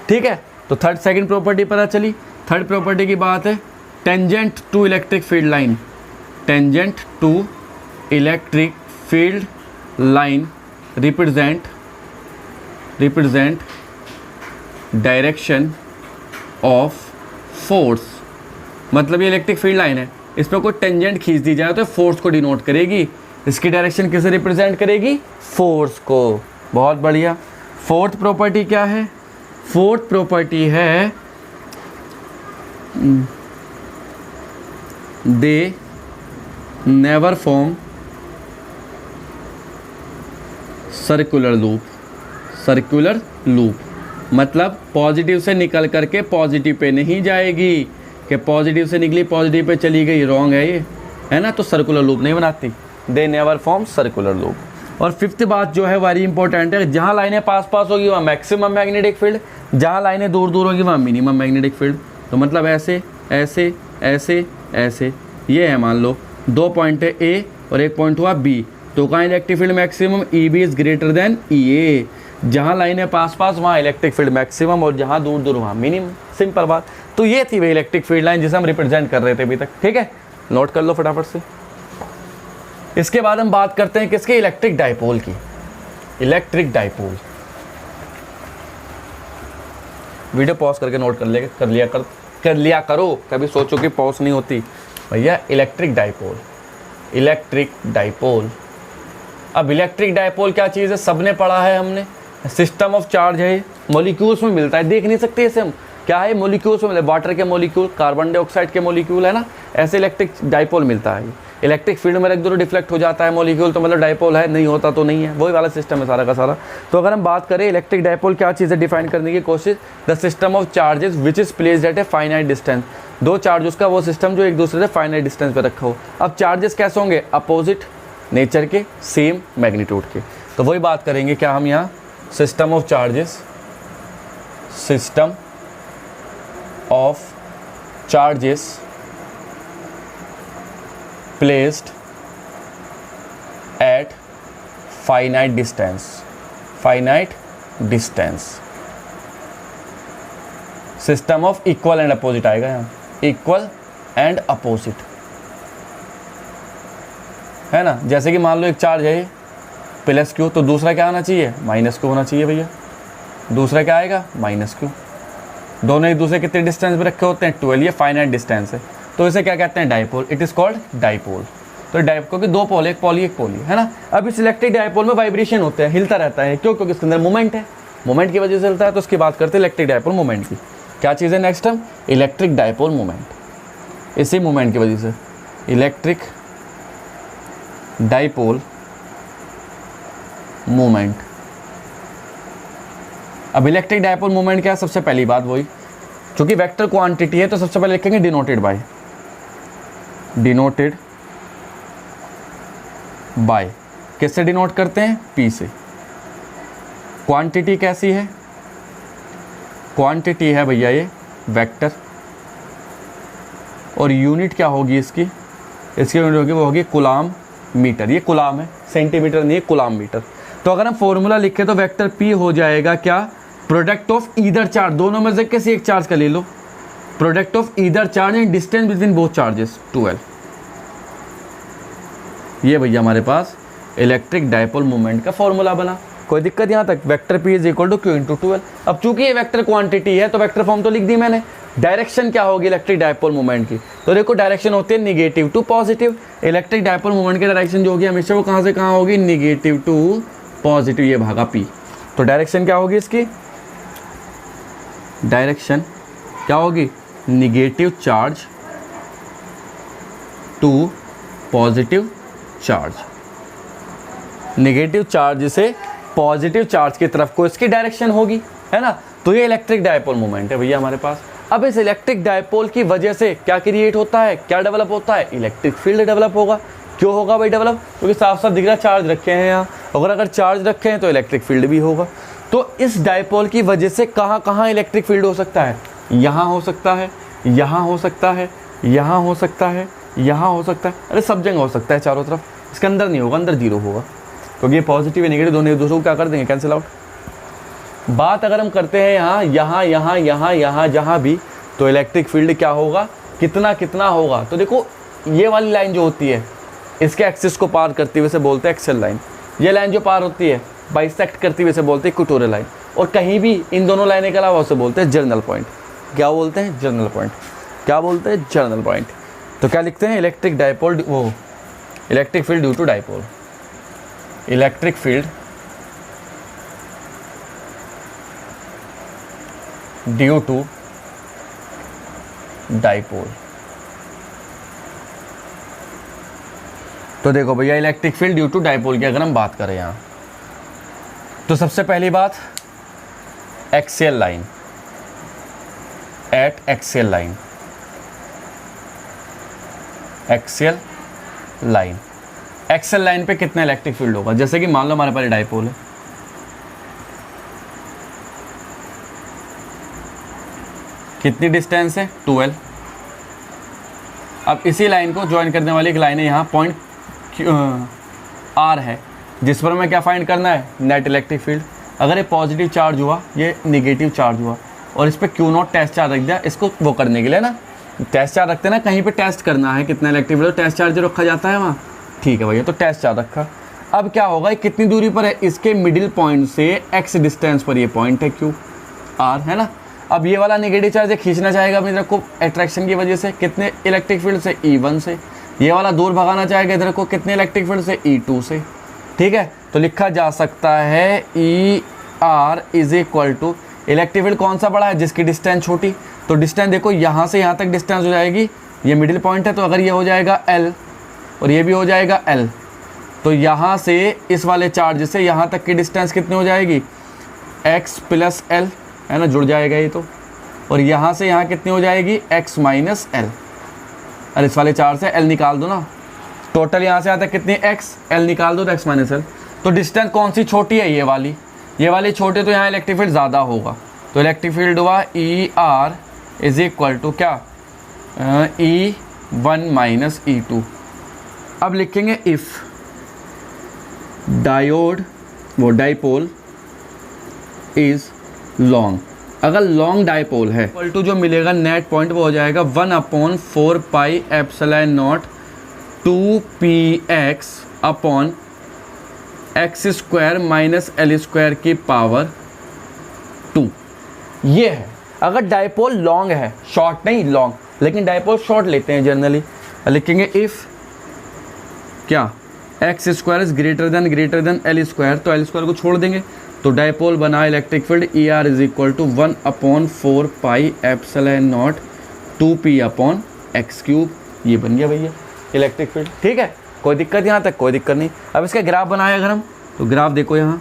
ठीक है। तो सेकंड प्रॉपर्टी पता चली। थर्ड प्रॉपर्टी की बात है, tangent to electric field line represent direction of force. मतलब ये इलेक्ट्रिक फील्ड लाइन है, इस पर कोई टेंजेंट खींच दी जाए तो फोर्स को डिनोट करेगी। इसकी डायरेक्शन किसे रिप्रेजेंट करेगी, फोर्स को। बहुत बढ़िया। फोर्थ प्रॉपर्टी क्या है, फोर्थ प्रॉपर्टी है they never form circular loop. मतलब पॉजिटिव से निकल करके पॉजिटिव पे नहीं जाएगी कि पॉजिटिव से निकली पॉजिटिव पे चली गई, रॉन्ग है ये, है ना। तो सर्कुलर लूप नहीं बनाती, they never form circular loop. और फिफ्थ बात जो है वेरी इंपॉर्टेंट है, जहाँ लाइनें पास होगी वहाँ मैक्सिमम मैग्नेटिक फील्ड, जहाँ लाइनें दूर होगी वहाँ मिनिमम मैग्नेटिक फील्ड। तो मतलब ऐसे ऐसे ऐसे ऐसे, ये है मान लो दो पॉइंट है ए और एक पॉइंट हुआ बी, तो कहाँ electric field maximum, E B is greater than E A. जहाँ लाइनें पास पास वहाँ इलेक्ट्रिक फील्ड मैक्सिमम और जहाँ दूर दूर वहाँ मिनिमम। सिंपल बात। तो ये थी वही इलेक्ट्रिक फील्ड लाइन जिसे हम रिप्रेजेंट कर रहे थे अभी तक। ठीक है, नोट कर लो फटाफट से। इसके बाद हम बात करते हैं किसके, इलेक्ट्रिक डाइपोल की। इलेक्ट्रिक डाइपोल, वीडियो पॉज करके नोट कर लिया करो, कभी सोचो कि पॉज नहीं होती भैया। Electric dipole, electric dipole. अब इलेक्ट्रिक डाइपोल क्या चीज़ है, सबने पढ़ा है हमने। सिस्टम ऑफ चार्ज है, मॉलिक्यूल्स में मिलता है, देख नहीं सकते इसे हम, क्या है मॉलिक्यूल्स में मिलता है, वाटर के मॉलिक्यूल, कार्बन डाइऑक्साइड के मॉलिक्यूल, है ना, ऐसे इलेक्ट्रिक डाइपोल मिलता है। इलेक्ट्रिक फील्ड में एक दूर डिफ्लेक्ट हो जाता है मॉलिक्यूल, तो मतलब डाइपोल है, नहीं होता तो नहीं है, वही वाला सिस्टम है सारा का सारा। तो अगर हम बात करें इलेक्ट्रिक डाइपोल क्या चीज़ है डिफाइन करने की कोशिश, the system of charges which is placed at a finite distance. दो चार्जेस का वो सिस्टम जो एक दूसरे से फाइनाइट डिस्टेंस पे रखा हो। अब चार्जेस कैसे होंगे, अपोजिट नेचर के, सेम मैग्नीट्यूड के। तो वही बात करेंगे क्या हम यहाँ, system of charges, system of charges placed at finite distance, finite distance. System of equal and opposite आएगा यहाँ, इक्वल एंड अपोजिट, है ना। जैसे कि मान लो एक चार्ज है प्लस क्यू, तो दूसरा क्या आना चाहिए, माइनस क्यू होना चाहिए भैया। दूसरा क्या आएगा, माइनस क्यू। दोनों एक दूसरे कितने डिस्टेंस पे रखे होते हैं, 12, ये फाइनाइट डिस्टेंस है। तो इसे क्या कहते हैं, dipole. It is called dipole. तो डाइपोल के दो पोल, एक पॉली एक पोली, है ना। अब इस इलेक्ट्रिक डाइपोल में वाइब्रेशन होते हैं, हिलता रहता है, क्यों, क्योंकि इसके अंदर मोमेंट है, मोमेंट की वजह से हिलता है। तो उसकी बात करते हैं इलेक्ट्रिक डाइपोल मोमेंट की। क्या चीज़ है नेक्स्ट हम, इलेक्ट्रिक डाइपोल मोमेंट। इसी मोमेंट की वजह से इलेक्ट्रिक डाइपोल मोमेंट। अब इलेक्ट्रिक डाइपोल मोमेंट क्या है, सबसे पहली बात वही, चूंकि वेक्टर क्वांटिटी है तो सबसे पहले लिखेंगे डिनोटेड बाय, डिनोटेड बाय, किससे डिनोट करते हैं, पी से। क्वांटिटी कैसी है, क्वांटिटी है भैया ये वेक्टर, और यूनिट क्या होगी इसकी, इसकी यूनिट होगी वो होगी कूलाम मीटर। ये कूलाम है, सेंटीमीटर नहीं है, कूलाम मीटर। तो अगर हम फॉर्मूला लिखें तो वेक्टर पी हो जाएगा क्या, प्रोडक्ट ऑफ ईदर चार्ज, दोनों में से किसी एक चार्ज का ले लो, product of either charge and distance between both charges 12। ये भैया हमारे पास इलेक्ट्रिक डाइपोल मोमेंट का फॉर्मूला बना। कोई दिक्कत यहाँ तक, vector P is equal to Q into 12। अब चूंकि ये वेक्टर क्वांटिटी है तो वेक्टर फॉर्म तो लिख दी मैंने। डायरेक्शन क्या होगी इलेक्ट्रिक डाइपोल मोमेंट की, तो देखो डायरेक्शन होती है negative to positive. Electric dipole moment की डायरेक्शन जो होगी हमेशा वो कहाँ से कहाँ होगी, निगेटिव टू पॉजिटिव, ये भागा पी। तो डायरेक्शन क्या होगी इसकी, डायरेक्शन क्या होगी, negative charge to positive charge, negative charge से पॉजिटिव चार्ज की तरफ को इसकी डायरेक्शन होगी, है ना। तो ये इलेक्ट्रिक डाइपोल मोमेंट है भैया हमारे पास। अब इस इलेक्ट्रिक डाइपोल की वजह से क्या क्रिएट होता है, क्या डेवलप होता है, इलेक्ट्रिक फील्ड डेवलप होगा। क्यों होगा भाई डेवलप, क्योंकि साफ साफ दिख रहा चार्ज रखे हैं यहाँ, अगर चार्ज रखे हैं तो इलेक्ट्रिक फील्ड भी होगा। तो इस डाइपोल की वजह से कहाँ कहाँ इलेक्ट्रिक फील्ड हो सकता है, यहाँ हो सकता है, यहाँ हो सकता है, यहाँ हो सकता है, यहाँ हो सकता है, अरे सब जगह हो सकता है चारों तरफ। इसके अंदर नहीं होगा, अंदर जीरो होगा, क्योंकि ये पॉजिटिव या नेगेटिव दोनों एक दूसरे को क्या कर देंगे, कैंसिल आउट। बात अगर हम करते हैं यहाँ यहाँ यहाँ यहाँ यहाँ जहाँ भी, तो इलेक्ट्रिक फील्ड क्या होगा, कितना कितना होगा। तो देखो ये वाली लाइन जो होती है इसके एक्सिस को पार करती हुए से बोलते हैं एक्सेल लाइन। ये लाइन जो पार होती है बाइसेक्ट करती हुए से बोलते हैं इक्वेटोरियल लाइन। और कहीं भी इन दोनों लाइनें के अलावा उसे बोलते हैं जर्नल पॉइंट। क्या बोलते हैं, जर्नल पॉइंट। क्या बोलते हैं, जर्नल पॉइंट। तो क्या लिखते हैं, इलेक्ट्रिक डाइपोल, वो electric field due to dipole, electric field due to dipole. तो देखो भैया electric field due to dipole की अगर हम बात करें यहाँ, तो सबसे पहली बात axial line, eight axial line, axial line, axial line पे कितना इलेक्ट्रिक फील्ड होगा। जैसे कि मान लो हमारे पास डाइपोल है, कितनी डिस्टेंस है, 12। अब इसी लाइन को ज्वाइन करने वाली एक लाइन है यहाँ, पॉइंट आर है, जिस पर हमें क्या फाइंड करना है, नेट इलेक्ट्रिक फील्ड। अगर ये पॉजिटिव चार्ज हुआ, ये नेगेटिव चार्ज हुआ, और इस पर क्यू नॉट टेस्ट चार्ज रख दिया, इसको वो करने के लिए ना, टेस्ट चार्ज रखते हैं ना, कहीं पे टेस्ट करना है कितना इलेक्ट्रिक फील्ड, टेस्ट चार्ज जो रखा जाता है वहाँ, ठीक है भैया, तो टेस्ट चार्ज रखा। अब क्या होगा, कितनी दूरी पर है, इसके मिडिल पॉइंट से एक्स डिस्टेंस पर ये पॉइंट है क्यू आर, है ना। अब ये वाला नेगेटिव चार्ज खींचना चाहेगा अपनी तरफ को अट्रैक्शन की वजह से, कितने इलेक्ट्रिक फील्ड से, E1 से। ये वाला दूर भगाना चाहेगा इधर को, कितने इलेक्ट्रिक फील्ड से, E2 से। ठीक है, तो लिखा जा सकता है ER is equal to, electric field कौन सा बड़ा है, जिसकी डिस्टेंस छोटी, तो डिस्टेंस देखो यहाँ से यहाँ तक डिस्टेंस हो जाएगी, ये मिडिल पॉइंट है, तो अगर ये हो जाएगा L और ये भी हो जाएगा L, तो यहाँ से इस वाले चार्ज से यहाँ तक की डिस्टेंस कितनी हो जाएगी, x प्लस L, है ना, जुड़ जाएगा ये तो, और यहाँ से यहाँ कितनी हो जाएगी, x माइनस L। अरे इस वाले चार्ज से L निकाल दो ना, टोटल यहाँ से यहाँ तक कितनी, x, L निकाल दो तो x माइनस L। तो डिस्टेंस कौन सी छोटी है, ये वाली छोटी, तो यहाँ इलेक्ट्रिक फील्ड ज़्यादा होगा, तो इलेक्ट्रिक फील्ड हुआ ER इज इक्वल टू क्या, E1 माइनस E2। अब लिखेंगे if diode dipole is long, अगर लॉन्ग डाइपोल है, इक्वल टू जो मिलेगा नेट पॉइंट वो हो जाएगा 1/4 pi epsilon not 2px upon x square minus L square की पावर 2। ये है अगर डाइपोल लॉन्ग है, शॉर्ट नहीं लॉन्ग, लेकिन डाइपोल शॉर्ट लेते हैं जनरली। लिखेंगे इफ़ क्या, x square is greater than L square, तो L स्क्वायर को छोड़ देंगे, तो डाइपोल बना electric field ER is equal to 1/4 pi epsilon naught 2p upon x cube. ये बन गया भैया इलेक्ट्रिक फील्ड। ठीक है, कोई दिक्कत यहाँ तक, कोई दिक्कत नहीं। अब इसका ग्राफ बनाए अगर हम, तो ग्राफ देखो यहाँ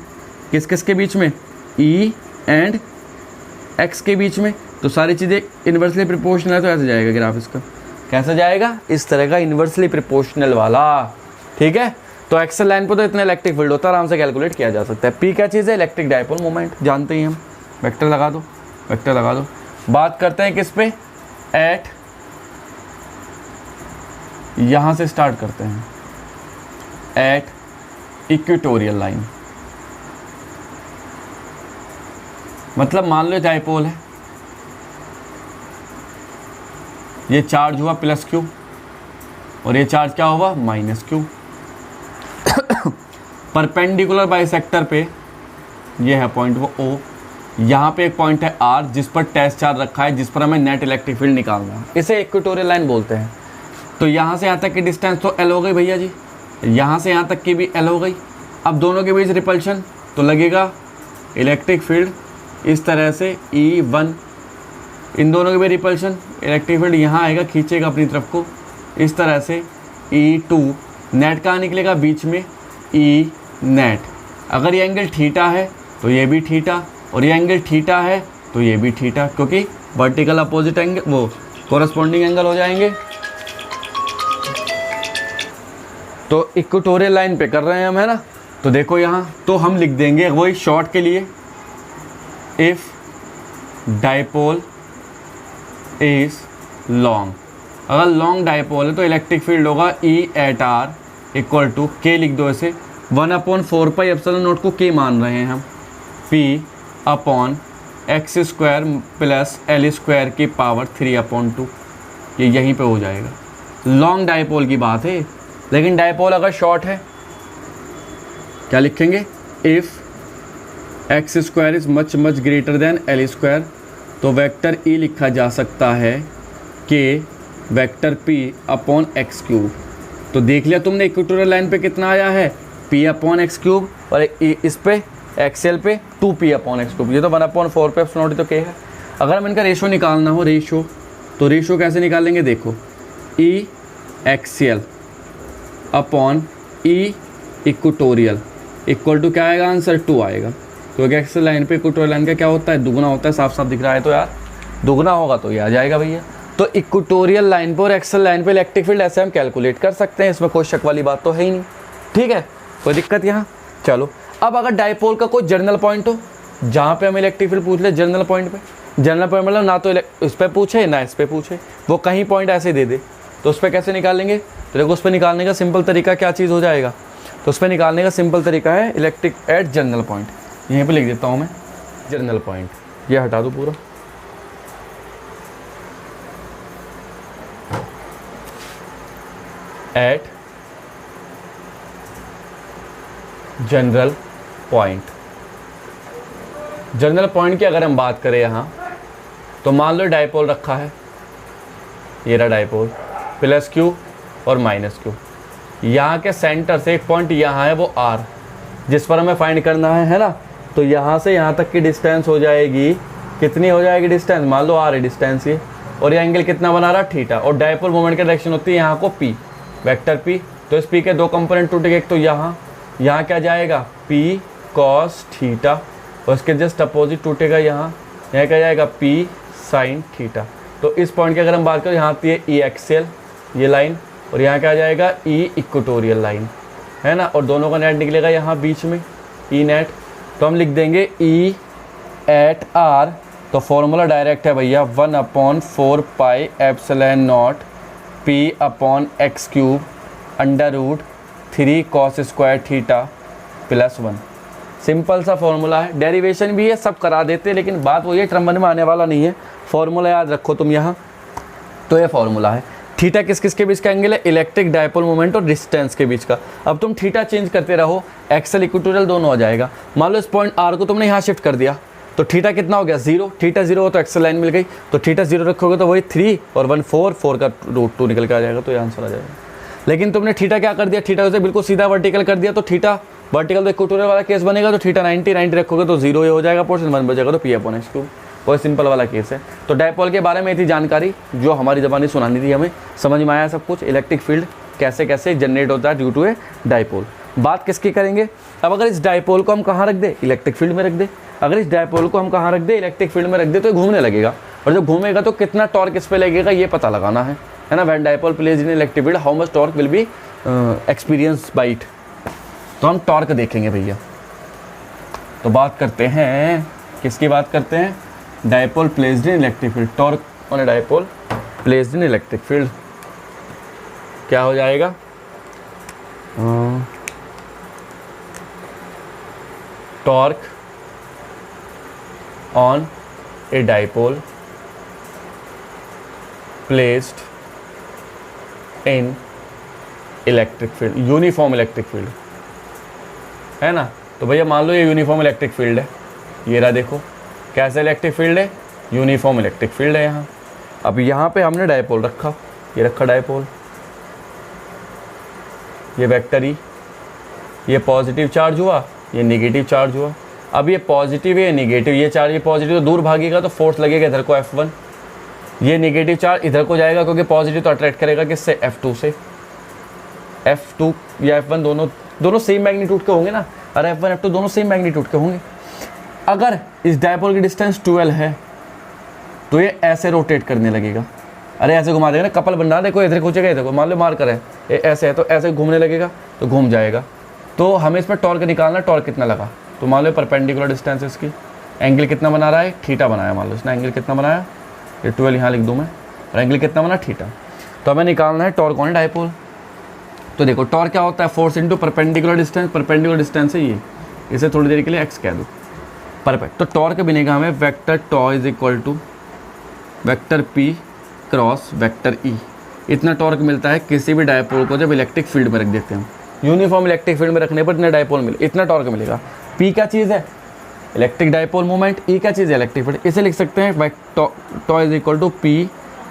किस किस के बीच में, E एंड x के बीच में, तो सारी चीज़ें इन्वर्सली प्रोपोर्शनल है, तो ऐसे जाएगा ग्राफ इसका, कैसा जाएगा, इस तरह का इन्वर्सली प्रोपोर्शनल वाला। ठीक है, तो एक्सल लाइन पर तो इतना इलेक्ट्रिक फील्ड होता है, आराम से कैलकुलेट किया जा सकता है। P क्या चीज़ है, इलेक्ट्रिक डाइपोल मोमेंट, जानते ही हम, वेक्टर लगा दो, वेक्टर लगा दो। बात करते हैं किस पे, एट, यहाँ से स्टार्ट करते हैं, एट इक्वेटोरियल लाइन, मतलब मान लो डाइपोल है, ये चार्ज हुआ प्लस क्यू और ये चार्ज क्या हुआ, माइनस क्यू। परपेंडिकुलर बाइसेक्टर पे ये है पॉइंट वो O, यहाँ पे एक पॉइंट है R जिस पर टेस्ट चार्ज रखा है, जिस पर हमें नेट इलेक्ट्रिक फील्ड निकालना है, इसे इक्वेटोरियल लाइन बोलते हैं। तो यहाँ से यहाँ तक की डिस्टेंस तो L हो गई भैया जी, यहाँ से यहाँ तक की भी L हो गई। अब दोनों के बीच रिपल्शन, तो लगेगा इलेक्ट्रिक फील्ड इस तरह से E1, इन दोनों के बीच रिपल्शन, इलेक्ट्रिक फील्ड यहाँ आएगा, खींचेगा अपनी तरफ को इस तरह से E2, नेट कहाँ निकलेगा, बीच में E नेट। अगर ये एंगल थीटा है तो ये भी थीटा, और ये एंगल थीटा है तो ये भी थीटा, क्योंकि वर्टिकल अपोजिट एंगल, वो कोरस्पॉन्डिंग एंगल हो जाएंगे। तो इक्वेटोरियल लाइन पे कर रहे हैं हम, है ना। तो देखो यहाँ, तो हम लिख देंगे वही शॉर्ट के लिए, इफ़ डाइपोल इज लॉन्ग, अगर लॉन्ग डाइपोल है तो इलेक्ट्रिक फील्ड होगा E at R equal to K, लिख दो इसे 1/4 पाई एप्सिलॉन नॉट को K मान रहे हैं हम, P upon x square plus L square की पावर 3/2। ये यहीं पे हो जाएगा, लॉन्ग डाइपोल की बात है। लेकिन डाइपोल अगर शॉर्ट है, क्या लिखेंगे, if x square is much greater than L square, तो वेक्टर E लिखा जा सकता है K vector P upon x cube. तो देख लिया तुमने इक्वेटोरियल लाइन पे कितना आया है, P अपॉन एक्स क्यूब, और इस पे एक्सेल पे 2P अपॉन एक्स क्यूब। ये तो 1/4 पे एप्सिलॉन नॉट तो K है। अगर हम इनका रेशो निकालना हो, रेशो, तो रेशो कैसे निकालेंगे, देखो E axial upon E equatorial equal to क्या आएगा, आंसर 2 आएगा। तो एक्सेल लाइन पे इक्वेटोरियल लाइन का क्या होता है, दुगना होता है, साफ साफ दिख रहा है, तो यार दुगना होगा तो ये आ जाएगा भैया। तो इक्वेटोरियल लाइन पर और एक्सेल लाइन पे इलेक्ट्रिक फील्ड ऐसे हम कैलकुलेट कर सकते हैं, इसमें कोई शक वाली बात तो है ही नहीं। ठीक है, कोई दिक्कत यहाँ। चलो, अब अगर डाइपोल का कोई जर्नल पॉइंट हो, जहाँ पे हम इलेक्ट्रिक फील्ड पूछ ले, जर्नल पॉइंट पे, जर्नल पॉइंट मतलब ना तो इस पर पूछे ना इस पर पूछे, वो कहीं पॉइंट ऐसे दे दे, तो उस पर कैसे निकालेंगे। तो देखो, उस पर निकालने का सिंपल तरीका क्या चीज़ हो जाएगा, तो उस पर निकालने का सिंपल तरीका है इलेक्ट्रिक एट जर्नल पॉइंट। यहीं पे लिख देता हूँ मैं जनरल पॉइंट, ये हटा दूँ पूरा। At general point, general point की अगर हम बात करें यहाँ, तो मान लो डायपोल रखा है, ये रहा डायपोल, प्लस क्यू और माइनस क्यू। यहाँ के सेंटर से एक पॉइंट यहाँ है वो आर, जिस पर हमें फाइंड करना है ना। तो यहाँ से यहाँ तक की डिस्टेंस हो जाएगी, कितनी हो जाएगी डिस्टेंस, मान लो आर है डिस्टेंस ये, और ये एंगल कितना बना रहा, थीटा। और डायपोल मोमेंट की डायरेक्शन होती है यहाँ को पी, वेक्टर पी। तो इस पी के दो कंपोनेंट टूटेंगे, एक तो यहाँ क्या जाएगा पी कॉस थीटा, और इसके जस्ट अपोजिट टूटेगा यहाँ क्या जाएगा पी साइन थीटा। तो इस पॉइंट की अगर हम बात करें, यहाँ आती है ई एक्सियल ये लाइन, और यहाँ क्या जाएगा ई इक्वेटोरियल लाइन, है ना। और दोनों का नेट निकलेगा यहाँ बीच में ई नेट। तो हम लिख देंगे ई एट आर, तो फॉर्मूला डायरेक्ट है भैया 1/4 pi epsilon naught P upon x cube under root 3 cos square theta plus 1। Simple सा फॉर्मूला है, डेरिवेशन भी है, सब करा देते हैं, लेकिन बात वो ये ट्रम्बन में आने वाला नहीं है। फॉर्मूला याद रखो तुम यहाँ। तो ये फॉर्मूला है, थीटा किस किस के बीच का एंगल है, इलेक्ट्रिक डायपोल मोमेंट और डिस्टेंस के बीच का। अब तुम थीटा चेंज करते रहो, एक्सल इक्वेटोरियल दोनों हो जाएगा। मान लो इस पॉइंट आर को तुमने यहाँ शिफ्ट कर दिया, तो थीटा कितना हो गया 0, थीटा 0 हो तो एक्सल लाइन मिल गई। तो थीटा 0 रखोगे तो वही 3 और 1 4 का रूट 2 निकल के आ जाएगा, तो ये आंसर आ जाएगा। लेकिन तुमने थीटा क्या कर दिया, थीटा से बिल्कुल सीधा वर्टिकल कर दिया, तो थीटा वर्टिकल तो इक्वेटोरियल वाला केस बनेगा। तो थीटा 90 रखोगे तो 0 ये हो जाएगा, पोर्शन 1 बचेगा, तो पी अपॉन एक्स क्यूब। बहुत सिंपल वाला केस है। तो डायपोल के बारे में थी जानकारी जो हमारी ज़बानी सुनानी थी, हमें समझ में आया सब कुछ। इलेक्ट्रिक फील्ड कैसे कैसे जनरेट होता है ड्यू टू ए डायपोल। बात किसकी करेंगे, अब अगर इस डायपोल को हम कहाँ रख दे, इलेक्ट्रिक फील्ड में रख दे। अगर इस डायपोल को हम कहाँ रख दे, इलेक्ट्रिक फील्ड में रख दे, तो घूमने लगेगा, और जब घूमेगा तो कितना टॉर्क इस पर लगेगा ये पता लगाना है ना। When dipole placed in electric field how much torque will be experience by it. तो हम टॉर्क देखेंगे भैया। तो बात करते हैं, किसकी बात करते हैं, dipole placed in electric field. Torque on A dipole placed in electric field क्या हो जाएगा, torque on A dipole placed in electric field, uniform electric field, है ना। तो भैया मान लो ये यूनिफॉर्म इलेक्ट्रिक फील्ड है, ये रहा देखो कैसा इलेक्ट्रिक फील्ड है, यूनिफॉर्म इलेक्ट्रिक फील्ड है यहाँ। अब यहाँ पे हमने डायपोल रखा, ये रखा डायपोल, ये वेक्टर ई, ये पॉजिटिव चार्ज हुआ, ये नेगेटिव चार्ज हुआ। अब ये पॉजिटिव है, ये नेगेटिव, ये चार्ज ये पॉजिटिव तो दूर भागेगा, तो फोर्स लगेगा इधर को F1। ये नेगेटिव चार्ज इधर को जाएगा, क्योंकि पॉजिटिव तो अट्रैक्ट करेगा किससे, F2 से। F2 या F1 दोनों सेम मैग्नीट्यूड के होंगे ना। अरे F1 F2 दोनों सेम मैग्नीट्यूड के होंगे। अगर इस डायपोल की डिस्टेंस 12 है तो ये ऐसे रोटेट करने लगेगा, अरे ऐसे घुमा देगा ना, कपल बना, देखो इधर खींचेगा, इधर को मान लो मार्कर है, ये ऐसे है तो ऐसे घूमने लगेगा, तो घूम जाएगा। तो हमें इस पर टॉर्क निकालना, टॉर्क कितना लगा, तो मान लो परपेंडिकुलर डिस्टेंस इसकी, एंगल कितना बना रहा है, थीटा बनाया, मान लो इसने एंगल कितना बनाया, ये 12 यहाँ लिख दूँ मैं, और एंगल कितना बना, थीटा। तो हमें निकालना है टॉर्क ऑन डायपोल। तो देखो टॉर्क क्या होता है, force into perpendicular distance, perpendicular distance है ये, इसे थोड़ी देर के लिए एक्स कह दो, परफेक्ट। तो टॉर्क बनेगा हमें vector tau is equal to vector P cross vector E. इतना टॉर्क मिलता है किसी भी डायपोल को जब इलेक्ट्रिक फील्ड में रख देते हैं। यूनिफॉर्म इलेक्ट्रिक फील्ड में रखने पर इतना डायपोल मिले, इतना टॉर्क मिलेगा। पी क्या चीज़ है, इलेक्ट्रिक डायपोल मोमेंट, ई क्या चीज़ है, इलेक्ट्रिक फील्ड। इसे लिख सकते हैं tau is equal to P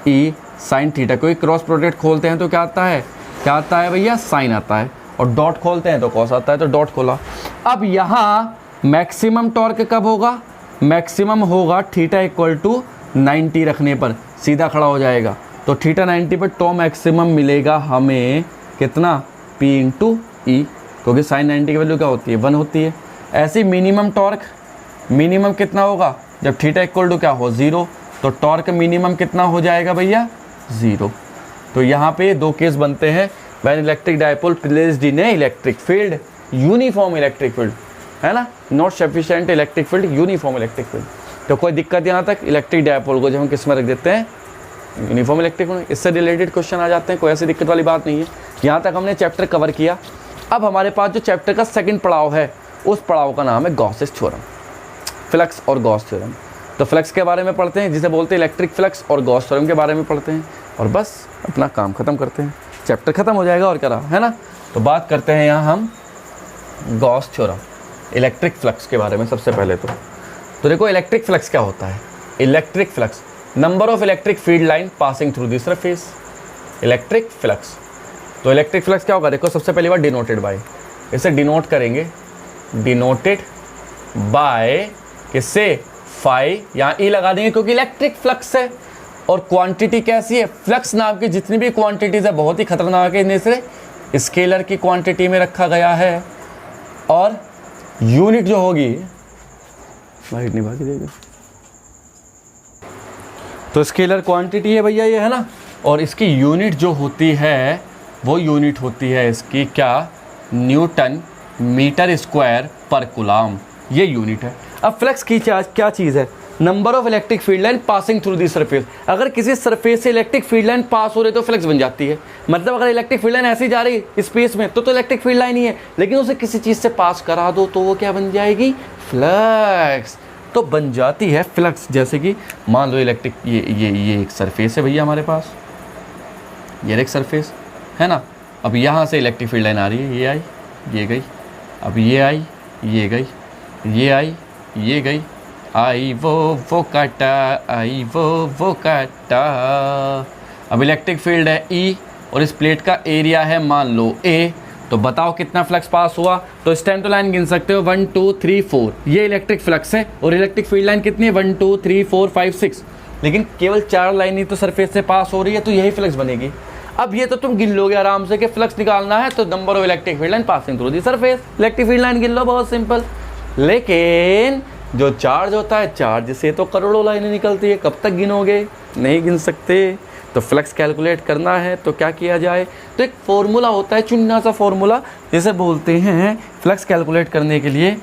E sine theta. कोई क्रॉस प्रोडक्ट खोलते हैं तो क्या आता है, क्या आता है भैया, साइन आता है, और डॉट खोलते हैं तो कॉस आता है, तो डॉट खोला। अब यहाँ मैक्सिमम टॉर्क कब होगा, मैक्सिमम होगा थीटा इक्वल टू 90 रखने पर, सीधा खड़ा हो जाएगा। तो थीटा 90 पर टॉ मैक्सिमम मिलेगा हमें कितना, P इंटू ई, क्योंकि साइन 90 की वैल्यू क्या होती है, 1 होती है। ऐसे मिनिमम टॉर्क, मिनिमम कितना होगा जब थीटा इक्वल टू क्या हो, 0, तो टॉर्क मिनिमम कितना हो जाएगा भैया, 0। तो यहाँ पे दो केस बनते हैं, when electric dipole placed in A electric field, uniform electric field, है ना, not sufficient electric field, uniform electric field. तो कोई दिक्कत यहाँ तक, इलेक्ट्रिक डायपोल को जब हम किस में रख देते हैं, यूनिफॉर्म इलेक्ट्रिक फील्ड, इससे रिलेटेड क्वेश्चन आ जाते हैं, कोई ऐसी दिक्कत वाली बात नहीं है। यहाँ तक हमने चैप्टर कवर किया। अब हमारे पास जो चैप्टर का सेकंड पड़ाव है उस पड़ाव का नाम है गॉसेस थ्योरम, फ्लक्स और गॉस थ्योरम। तो फ्लक्स के बारे में पढ़ते हैं जिसे बोलते हैं इलेक्ट्रिक फ्लक्स, और गॉस थ्योरम के बारे में पढ़ते हैं, और बस अपना काम ख़त्म करते हैं, चैप्टर ख़त्म हो जाएगा और क्या रहा, है ना। तो बात करते हैं यहाँ हम गॉस थ्योरम, इलेक्ट्रिक फ्लक्स के बारे में सबसे पहले। तो देखो इलेक्ट्रिक फ्लक्स क्या होता है। Electric flux, number of electric field line passing through the surface, electric flux. तो इलेक्ट्रिक फ्लक्स क्या होगा, देखो सबसे पहली बार डिनोटेड बाय, इसे डिनोट करेंगे, डिनोटेड बाय किससे, फाई, यहाँ ई लगा देंगे क्योंकि इलेक्ट्रिक फ्लक्स है। और क्वांटिटी कैसी है, फ्लक्स नाम की जितनी भी क्वांटिटीज है बहुत ही खतरनाक है, इन्हें से स्केलर की क्वांटिटी में रखा गया है। और यूनिट जो होगी, लाइट नहीं भागी देगा, तो स्केलर क्वांटिटी है भैया ये, है ना। और इसकी यूनिट जो होती है वो यूनिट होती है इसकी क्या, न्यूटन मीटर स्क्वायर पर कूलम, ये यूनिट है। अब फ्लक्स की क्या चीज़ है, number of electric field line passing through the surface. अगर किसी सरफेस से इलेक्ट्रिक फील्ड लाइन पास हो रही तो फ्लक्स बन जाती है। मतलब अगर इलेक्ट्रिक फील्ड लाइन ऐसी जा रही स्पेस में तो इलेक्ट्रिक फील्ड लाइन ही है, लेकिन उसे किसी चीज़ से पास करा दो तो वो क्या बन जाएगी, फ्लक्स। तो बन जाती है फ्लक्स। जैसे कि मान लो इलेक्ट्रिक ये एक सरफेस है भैया हमारे पास, ये एक सरफेस है ना। अब यहाँ से इलेक्ट्रिक फील्ड लाइन आ रही है, ये आई ये गई, अब ये आई ये गई, ये आई ये गई, आई वो काटा, आई वो काटा। अब इलेक्ट्रिक फील्ड है ई और इस प्लेट का एरिया है मान लो ए, तो बताओ कितना फ्लक्स पास हुआ। तो इस टाइम तो लाइन गिन सकते हो 1 2 3 4, ये इलेक्ट्रिक फ्लक्स है। और इलेक्ट्रिक फील्ड लाइन कितनी है, 1 2 3 4 5 6, लेकिन केवल 4 लाइन ही तो सरफेस से पास हो रही है, तो यही फ्लक्स बनेगी। अब ये तो तुम गिन लोगे आराम से कि फ्लक्स निकालना है तो number of electric field line passing through the surface, electric field line गिन लो, बहुत सिंपल। लेकिन जो चार्ज होता है, चार्ज से तो करोड़ों लाइनें निकलती है, कब तक गिनोगे, नहीं गिन सकते। तो फ्लक्स कैलकुलेट करना है तो क्या किया जाए, तो एक फॉर्मूला होता है, चुन्ना सा फॉर्मूला, जिसे बोलते हैं फ्लक्स कैलकुलेट करने के लिए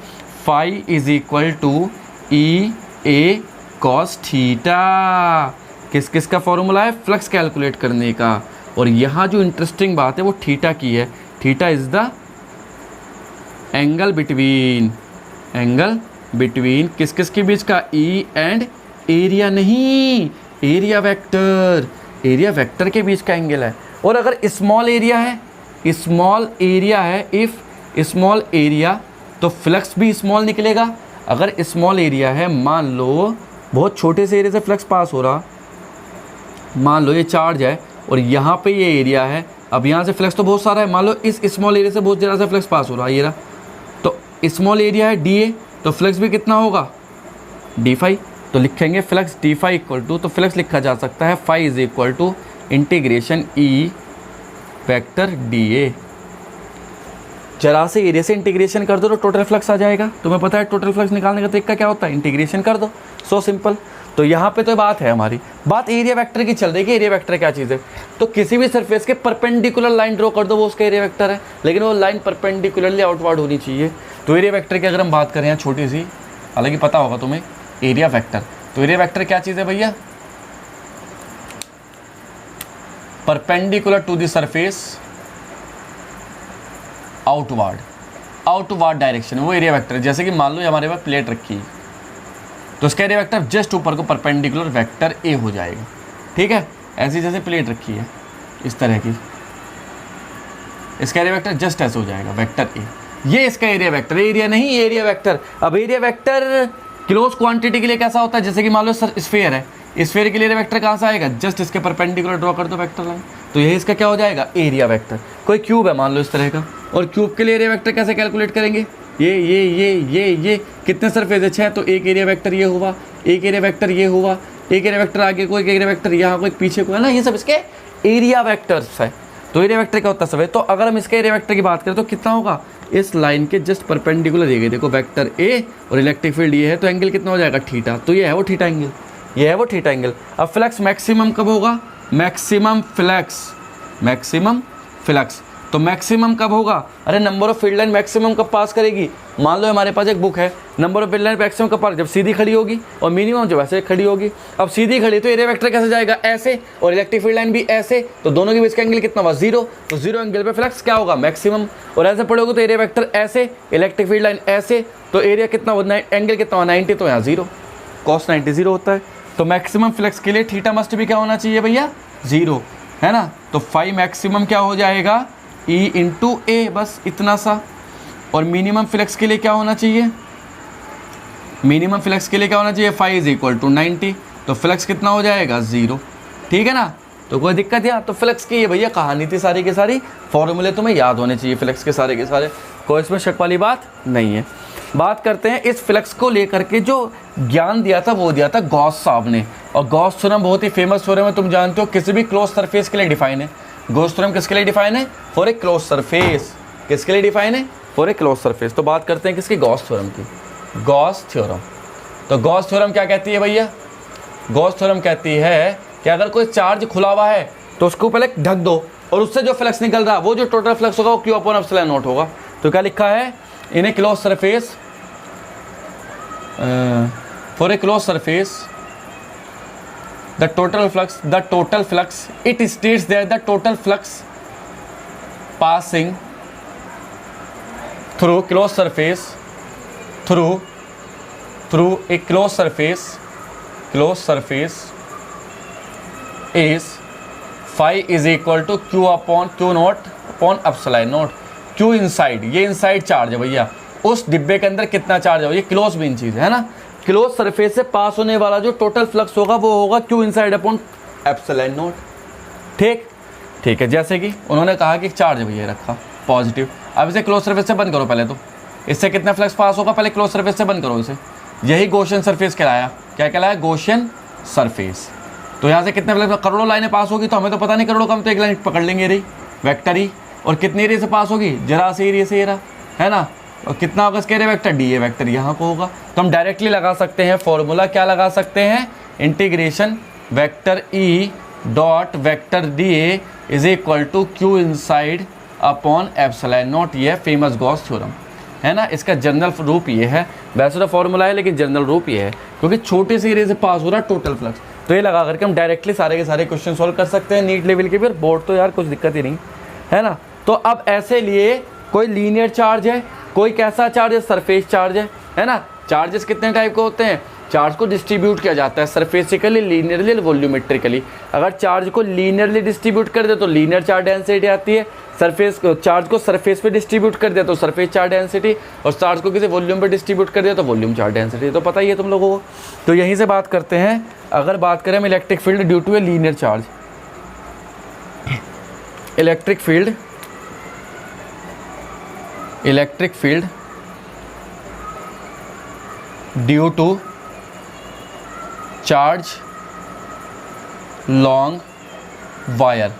phi is equal to E A cos theta. किस किस का फॉर्मूला है, फ्लक्स कैलकुलेट करने का। और यहाँ जो इंटरेस्टिंग बात है वो थीटा की है। Theta is the angle between, angle between किस किस के बीच का, ई एंड एरिया, नहीं एरिया वेक्टर, एरिया वेक्टर के बीच का एंगल है। और अगर स्मॉल एरिया है, स्मॉल एरिया है, इफ स्मॉल एरिया, तो फ्लक्स भी स्मॉल निकलेगा। अगर स्मॉल एरिया है, मान लो बहुत छोटे से एरिया से फ्लक्स पास हो रहा, मान लो ये चार्ज है और यहाँ पे ये एरिया है, अब यहाँ से फ्लक्स तो बहुत सारा है, मान लो इस स्मॉल एरिया से बहुत ज़्यादा सा फ्लक्स पास हो रहा है, ये रहा, तो स्मॉल एरिया है डी ए, तो फ्लक्स भी कितना होगा, डी फाई। तो लिखेंगे flux D phi equal to, तो फ्लक्स लिखा जा सकता है phi is equal to integration E vector D A. जरा से एरिया से इंटीग्रेशन कर दो तो टोटल फ्लक्स आ जाएगा। तुम्हें पता है टोटल फ्लक्स निकालने का तरीका क्या होता है, इंटीग्रेशन कर दो, सो सिंपल। तो यहाँ पे तो बात है, हमारी बात एरिया वेक्टर की चल रही है कि एरिया वेक्टर क्या चीज़ है। तो किसी भी सरफेस के परपेंडिकुलर लाइन ड्रॉ कर दो, वो उसका एरिया वेक्टर है, लेकिन वो लाइन परपेंडिकुलरली आउटवर्ड होनी चाहिए। तो एरिया वेक्टर की अगर हम बात करें, छोटी सी, हालांकि पता होगा तुम्हें, एरिया वेक्टर, तो एरिया वेक्टर क्या चीज़ है भैया, perpendicular to the surface outward, outward direction, वो एरिया वेक्टर। जैसे कि मान लो हमारे पास प्लेट रखी है, तो उसका एरिया वेक्टर जस्ट ऊपर को परपेंडिकुलर वेक्टर ए हो जाएगा, ठीक है। ऐसी जैसे प्लेट रखी है इस तरह की, इसका एरिया वेक्टर जस्ट ऐसे हो जाएगा, वेक्टर ए, ये इसका एरिया वेक्टर, एरिया नहीं एरिया वेक्टर। अब एरिया वेक्टर क्लोज क्वांटिटी के लिए कैसा होता है, जैसे कि मान लो स्फीयर है, स्फीयर के लिए एरिया वेक्टर कहाँ से आएगा, जस्ट इसके परपेंडिकुलर ड्रॉ कर दो वेक्टर लाइन, तो यही इसका क्या हो जाएगा, एरिया वेक्टर। कोई क्यूब है मान लो इस तरह का, और क्यूब के लिए एरिया वेक्टर कैसे कैलकुलेट करेंगे, ये कितने सरफेस है, 6, तो एक एरिया वेक्टर ये हुआ, एक एरिया वेक्टर ये हुआ, एक एरिया वेक्टर आगे को, एक एरिया वेक्टर यहाँ को, एक पीछे को, है ना, ये सब इसके एरिया वेक्टर्स है। तो एरिया वेक्टर क्या होता है सब। तो अगर हम इसके एरिया वेक्टर की बात करें तो कितना होगा, इस लाइन के जस्ट परपेंडिकुलर ये गई, देखो वेक्टर ए और इलेक्ट्रिक फील्ड ये है, तो एंगल कितना हो जाएगा, थीटा। तो ये है वो थीटा एंगल, ये है वो थीटा एंगल। अब फ्लक्स मैक्सिमम कब होगा, मैक्सिमम फ्लक्स तो मैक्सिमम कब होगा? अरे number of field line maximum कब पास करेगी? मान लो हमारे पास एक बुक है, number of field line maximum कब पास, जब सीधी खड़ी होगी, और मिनिमम जब ऐसे खड़ी होगी। अब सीधी खड़ी तो एरिया वेक्टर कैसे जाएगा? ऐसे, और इलेक्ट्रिक फील्ड लाइन भी ऐसे, तो दोनों के बीच का एंगल कितना हुआ? 0। तो 0 एंगल पे फ्लक्स क्या होगा? मैक्सिमम। और ऐसे पढ़ोगे तो एरिया वेक्टर ऐसे, इलेक्ट्रिक फील्ड लाइन ऐसे, तो एरिया कितना हुआ? एंगल कितना हुआ? 90। तो यहाँ 0, cos 90 0 होता है। तो मैक्सिमम फ्लक्स के लिए थीटा मस्ट भी क्या होना चाहिए भैया? 0, है ना। तो फाई मैक्सिमम क्या हो जाएगा? E इंटू ए, बस इतना सा। और मिनिमम फ्लक्स के लिए क्या होना चाहिए? मिनिमम फ्लक्स के लिए क्या होना चाहिए? Phi is equal to 90। तो फ्लक्स कितना हो जाएगा? 0। ठीक है ना। तो कोई दिक्कत है? तो फ्लक्स की ये भैया कहानी थी सारी की सारी, फॉर्मूले तुम्हें याद होने चाहिए फ्लक्स के सारे। कोई इसमें शक वाली बात नहीं है। बात करते हैं इस फ्लक्स को लेकर के जो ज्ञान दिया था वो दिया था गॉस साहब ने। और गॉस थ्योरम बहुत ही फेमस थ्योरम है, तुम जानते हो, किसी भी क्लोज सरफेस के लिए डिफाइन है। गॉस थ्योरम किसके लिए डिफाइन है? For a close surface. किसके लिए डिफाइन है? For a close surface. तो बात करते हैं किसकी? गॉस थ्योरम की। Gauss theorem. तो गॉस थ्योरम क्या कहती है भैया? गॉस थ्योरम कहती है कि अगर कोई चार्ज खुला हुआ है तो उसको पहले ढक दो, और उससे जो फ्लक्स निकल रहा है वो जो टोटल फ्लक्स होगा वो Q अपॉन एप्सिलॉन नॉट होगा। तो क्या लिखा है? In a close surface, for a close surface the total flux it states that the total flux passing through closed surface through a closed surface is phi is equal to q naught upon epsilon naught। q inside, ये inside charge है भैया, उस डिब्बे के अंदर कितना charge है, ये क्लोज मेन चीज है ना। क्लोज सरफेस से पास होने वाला जो टोटल फ्लक्स होगा वो होगा Q inside upon epsilon not. ठीक है। जैसे कि उन्होंने कहा कि चार्ज भैया रखा पॉजिटिव, अब इसे क्लोज सरफेस से बंद करो पहले। तो इससे कितना फ्लक्स पास होगा? पहले क्लोज सरफेस से बंद करो इसे। यही गॉसियन सरफेस कहलाया। क्या कहलाया? Gaussian surface. तो यहाँ से कितने फ्लक्स? करोड़ों लाइनें पास होगी, तो हमें तो पता नहीं करोड़ों कम, तो एक लाइन पकड़ लेंगे रही वेक्टर ही। और कितने एरिया से पास होगी? जरा से एरिया से, है ना। और कितना होगा इसके एरिया वेक्टर? डी ए वेक्टर यहाँ को होगा। तो हम डायरेक्टली लगा सकते हैं फॉर्मूला। क्या लगा सकते हैं? Integration vector E dot vector D A is equal to Q inside upon epsilon naught. ये फेमस गॉस थ्योरम है ना। इसका जनरल रूप ये है, वैसे तो फॉर्मूला है लेकिन जनरल रूप ये है, क्योंकि छोटे से एरिया से पास हो रहा है टोटल फ्लक्स। तो ये लगा करके हम डायरेक्टली सारे के सारे क्वेश्चन सॉल्व कर सकते हैं नीट लेवल के भी। बोर्ड तो यार कुछ दिक्कत ही नहीं है ना। तो अब ऐसे लिए कोई लीनियर चार्ज है, कोई कैसा चार्ज है? सरफेस चार्ज है ना। चार्जेस कितने टाइप के होते हैं? चार्ज को डिस्ट्रीब्यूट किया जाता है सरफेसिकली, लीनियरली, वॉल्यूमेट्रिकली। अगर चार्ज को लीनियरली डिस्ट्रीब्यूट कर दे तो लीनियर चार्ज डेंसिटी आती है। सरफेस चार्ज को सरफेस पे डिस्ट्रीब्यूट कर दे तो सरफेस चार्ज डेंसिटी, और चार्ज को किसी वॉल्यूम पे डिस्ट्रीब्यूट कर दे तो वॉल्यूम चार्ज डेंसिटी। तो पता ही है तुम लोगों को। तो यहीं से बात करते हैं। अगर बात करें हम electric field due to a linear charge, electric field due to charge long wire.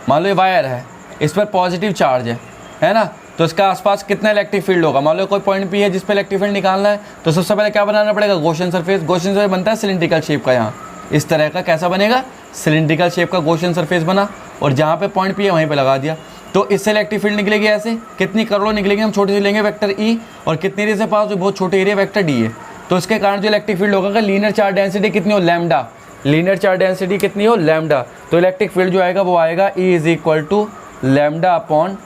मान लो ये वायर है, इस पर पॉजिटिव चार्ज है ना। तो इसका आसपास कितना इलेक्ट्रिक फील्ड होगा? मान लो कोई पॉइंट पी है जिस पे इलेक्ट्रिक फील्ड निकालना है, तो सबसे पहले क्या बनाना पड़ेगा? Gaussian surface. गॉसियन सरफेस बनता है सिलिंड्रिकल शेप का, यहाँ इस तरह का। कैसा बनेगा? सिलिंड्रिकल शेप का गॉसियन सरफेस बना, और जहाँ पे पॉइंट पी है वहीं पे लगा दिया। तो इससे इलेक्ट्रिक फील्ड निकलेगी ऐसे, कितनी करोड़ों निकलेगी। हम छोटी सी लेंगे वेक्टर ई, और कितने एरिया से पास हो? बहुत छोटे एरिया वेक्टर डी है। तो इसके कारण जो इलेक्ट्रिक फील्ड होगा, लीनियर चार्ज डेंसिटी कितनी हो? लैम्डा। लीनियर चार्ज डेंसिटी कितनी हो? लैम्डा। तो इलेक्ट्रिक फील्ड जो आएगा वो आएगा E is equal to lambda upon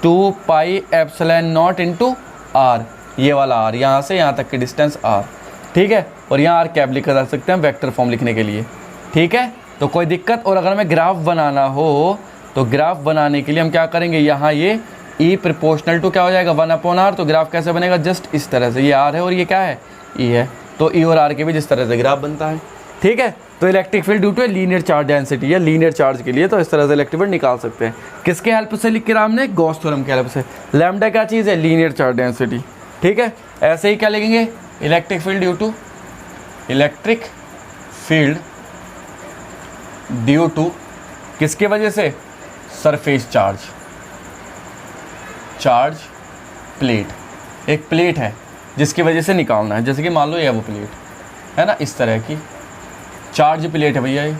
2 pi epsilon naught into R. ये वाला आर, यहाँ से यहाँ तक की डिस्टेंस आर। ठीक है। और यहाँ आर कैप लिखा जा सकते हैं वेक्टर फॉर्म लिखने के लिए। ठीक है। तो कोई दिक्कत? और अगर हमें ग्राफ बनाना हो तो ग्राफ बनाने के लिए हम क्या करेंगे? यहाँ ये ई प्रोपोर्शनल टू क्या हो जाएगा? 1 अपॉन आर। तो ग्राफ कैसे बनेगा? जस्ट इस तरह से। ये आर है और ये क्या है? ई है। तो ई और आर के भी जिस तरह से ग्राफ बनता है। ठीक है। तो electric field due to linear charge density या लीनियर चार्ज के लिए तो इस तरह से इलेक्ट्रिक फील्ड निकाल सकते हैं। किसके हेल्प से लिख के हमने? गॉस थ्योरम के हेल्प से। लैम्डा क्या चीज़ है? Linear charge density. ठीक है। ऐसे ही क्या लिखेंगे? इलेक्ट्रिक फील्ड ड्यू टू किसकी वजह से? Surface charge plate. एक प्लेट है जिसकी वजह से निकालना है। जैसे कि मान लो ये वो प्लेट है ना, इस तरह की चार्ज प्लेट है भैया, ये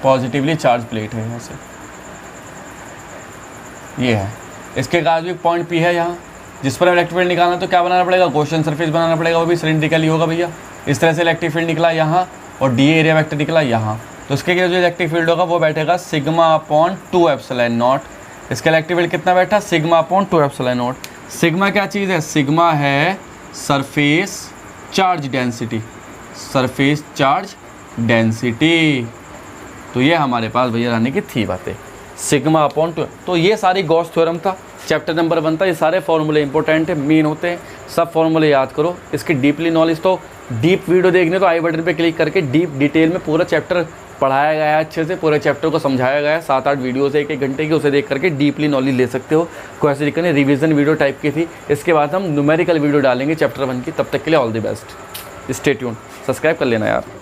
पॉजिटिवली चार्ज प्लेट है यहाँ से। ये है, इसके बाद भी पॉइंट P है यहाँ, जिस पर इलेक्ट्रिक फील्ड निकालना तो क्या बनाना पड़ेगा, क्वेश्चन सरफेस बनाना पड़ेगा, वो भी सिलिंड्रिकल ही होगा भैया। इस तरह से इलेक्ट्रिक फील्ड निकला यहाँ और डी एरिया वेक्टर निकला यहाँ, तो इसके जो इलेक्ट्रिक फील्ड होगा वो बैठेगा सिग्मा अपॉन 2 एप्सिलॉन नॉट। इसका इलेक्ट्रिक फील्ड कितना बैठा, sigma upon 2 epsilon not. Sigma क्या चीज़ है, सिग्मा है surface charge density, surface charge density. तो ये हमारे पास भैया रहने की थी बातें, सिग्मा अपॉन 2। तो ये सारी गॉस थ्योरम था, चैप्टर नंबर 1 था। ये सारे फॉर्मूले इंपॉर्टेंट है, मेन होते हैं, सब फॉर्मूले याद करो। इसकी डीपली नॉलेज तो डीप वीडियो देखने तो आई बटन पे क्लिक करके डीप डिटेल में पूरा चैप्टर पढ़ाया गया है, अच्छे से पूरे चैप्टर को समझाया गया है, 7-8 वीडियोस है 1-1 घंटे की, उसे देख करके डीपली नॉलेज ले सकते हो। कोई ऐसी दिक्कत नहीं, रिवीजन वीडियो टाइप की थी। इसके बाद हम न्यूमेरिकल वीडियो डालेंगे चैप्टर 1 की, तब तक के लिए all the best, stay tuned, subscribe कर लेना यार।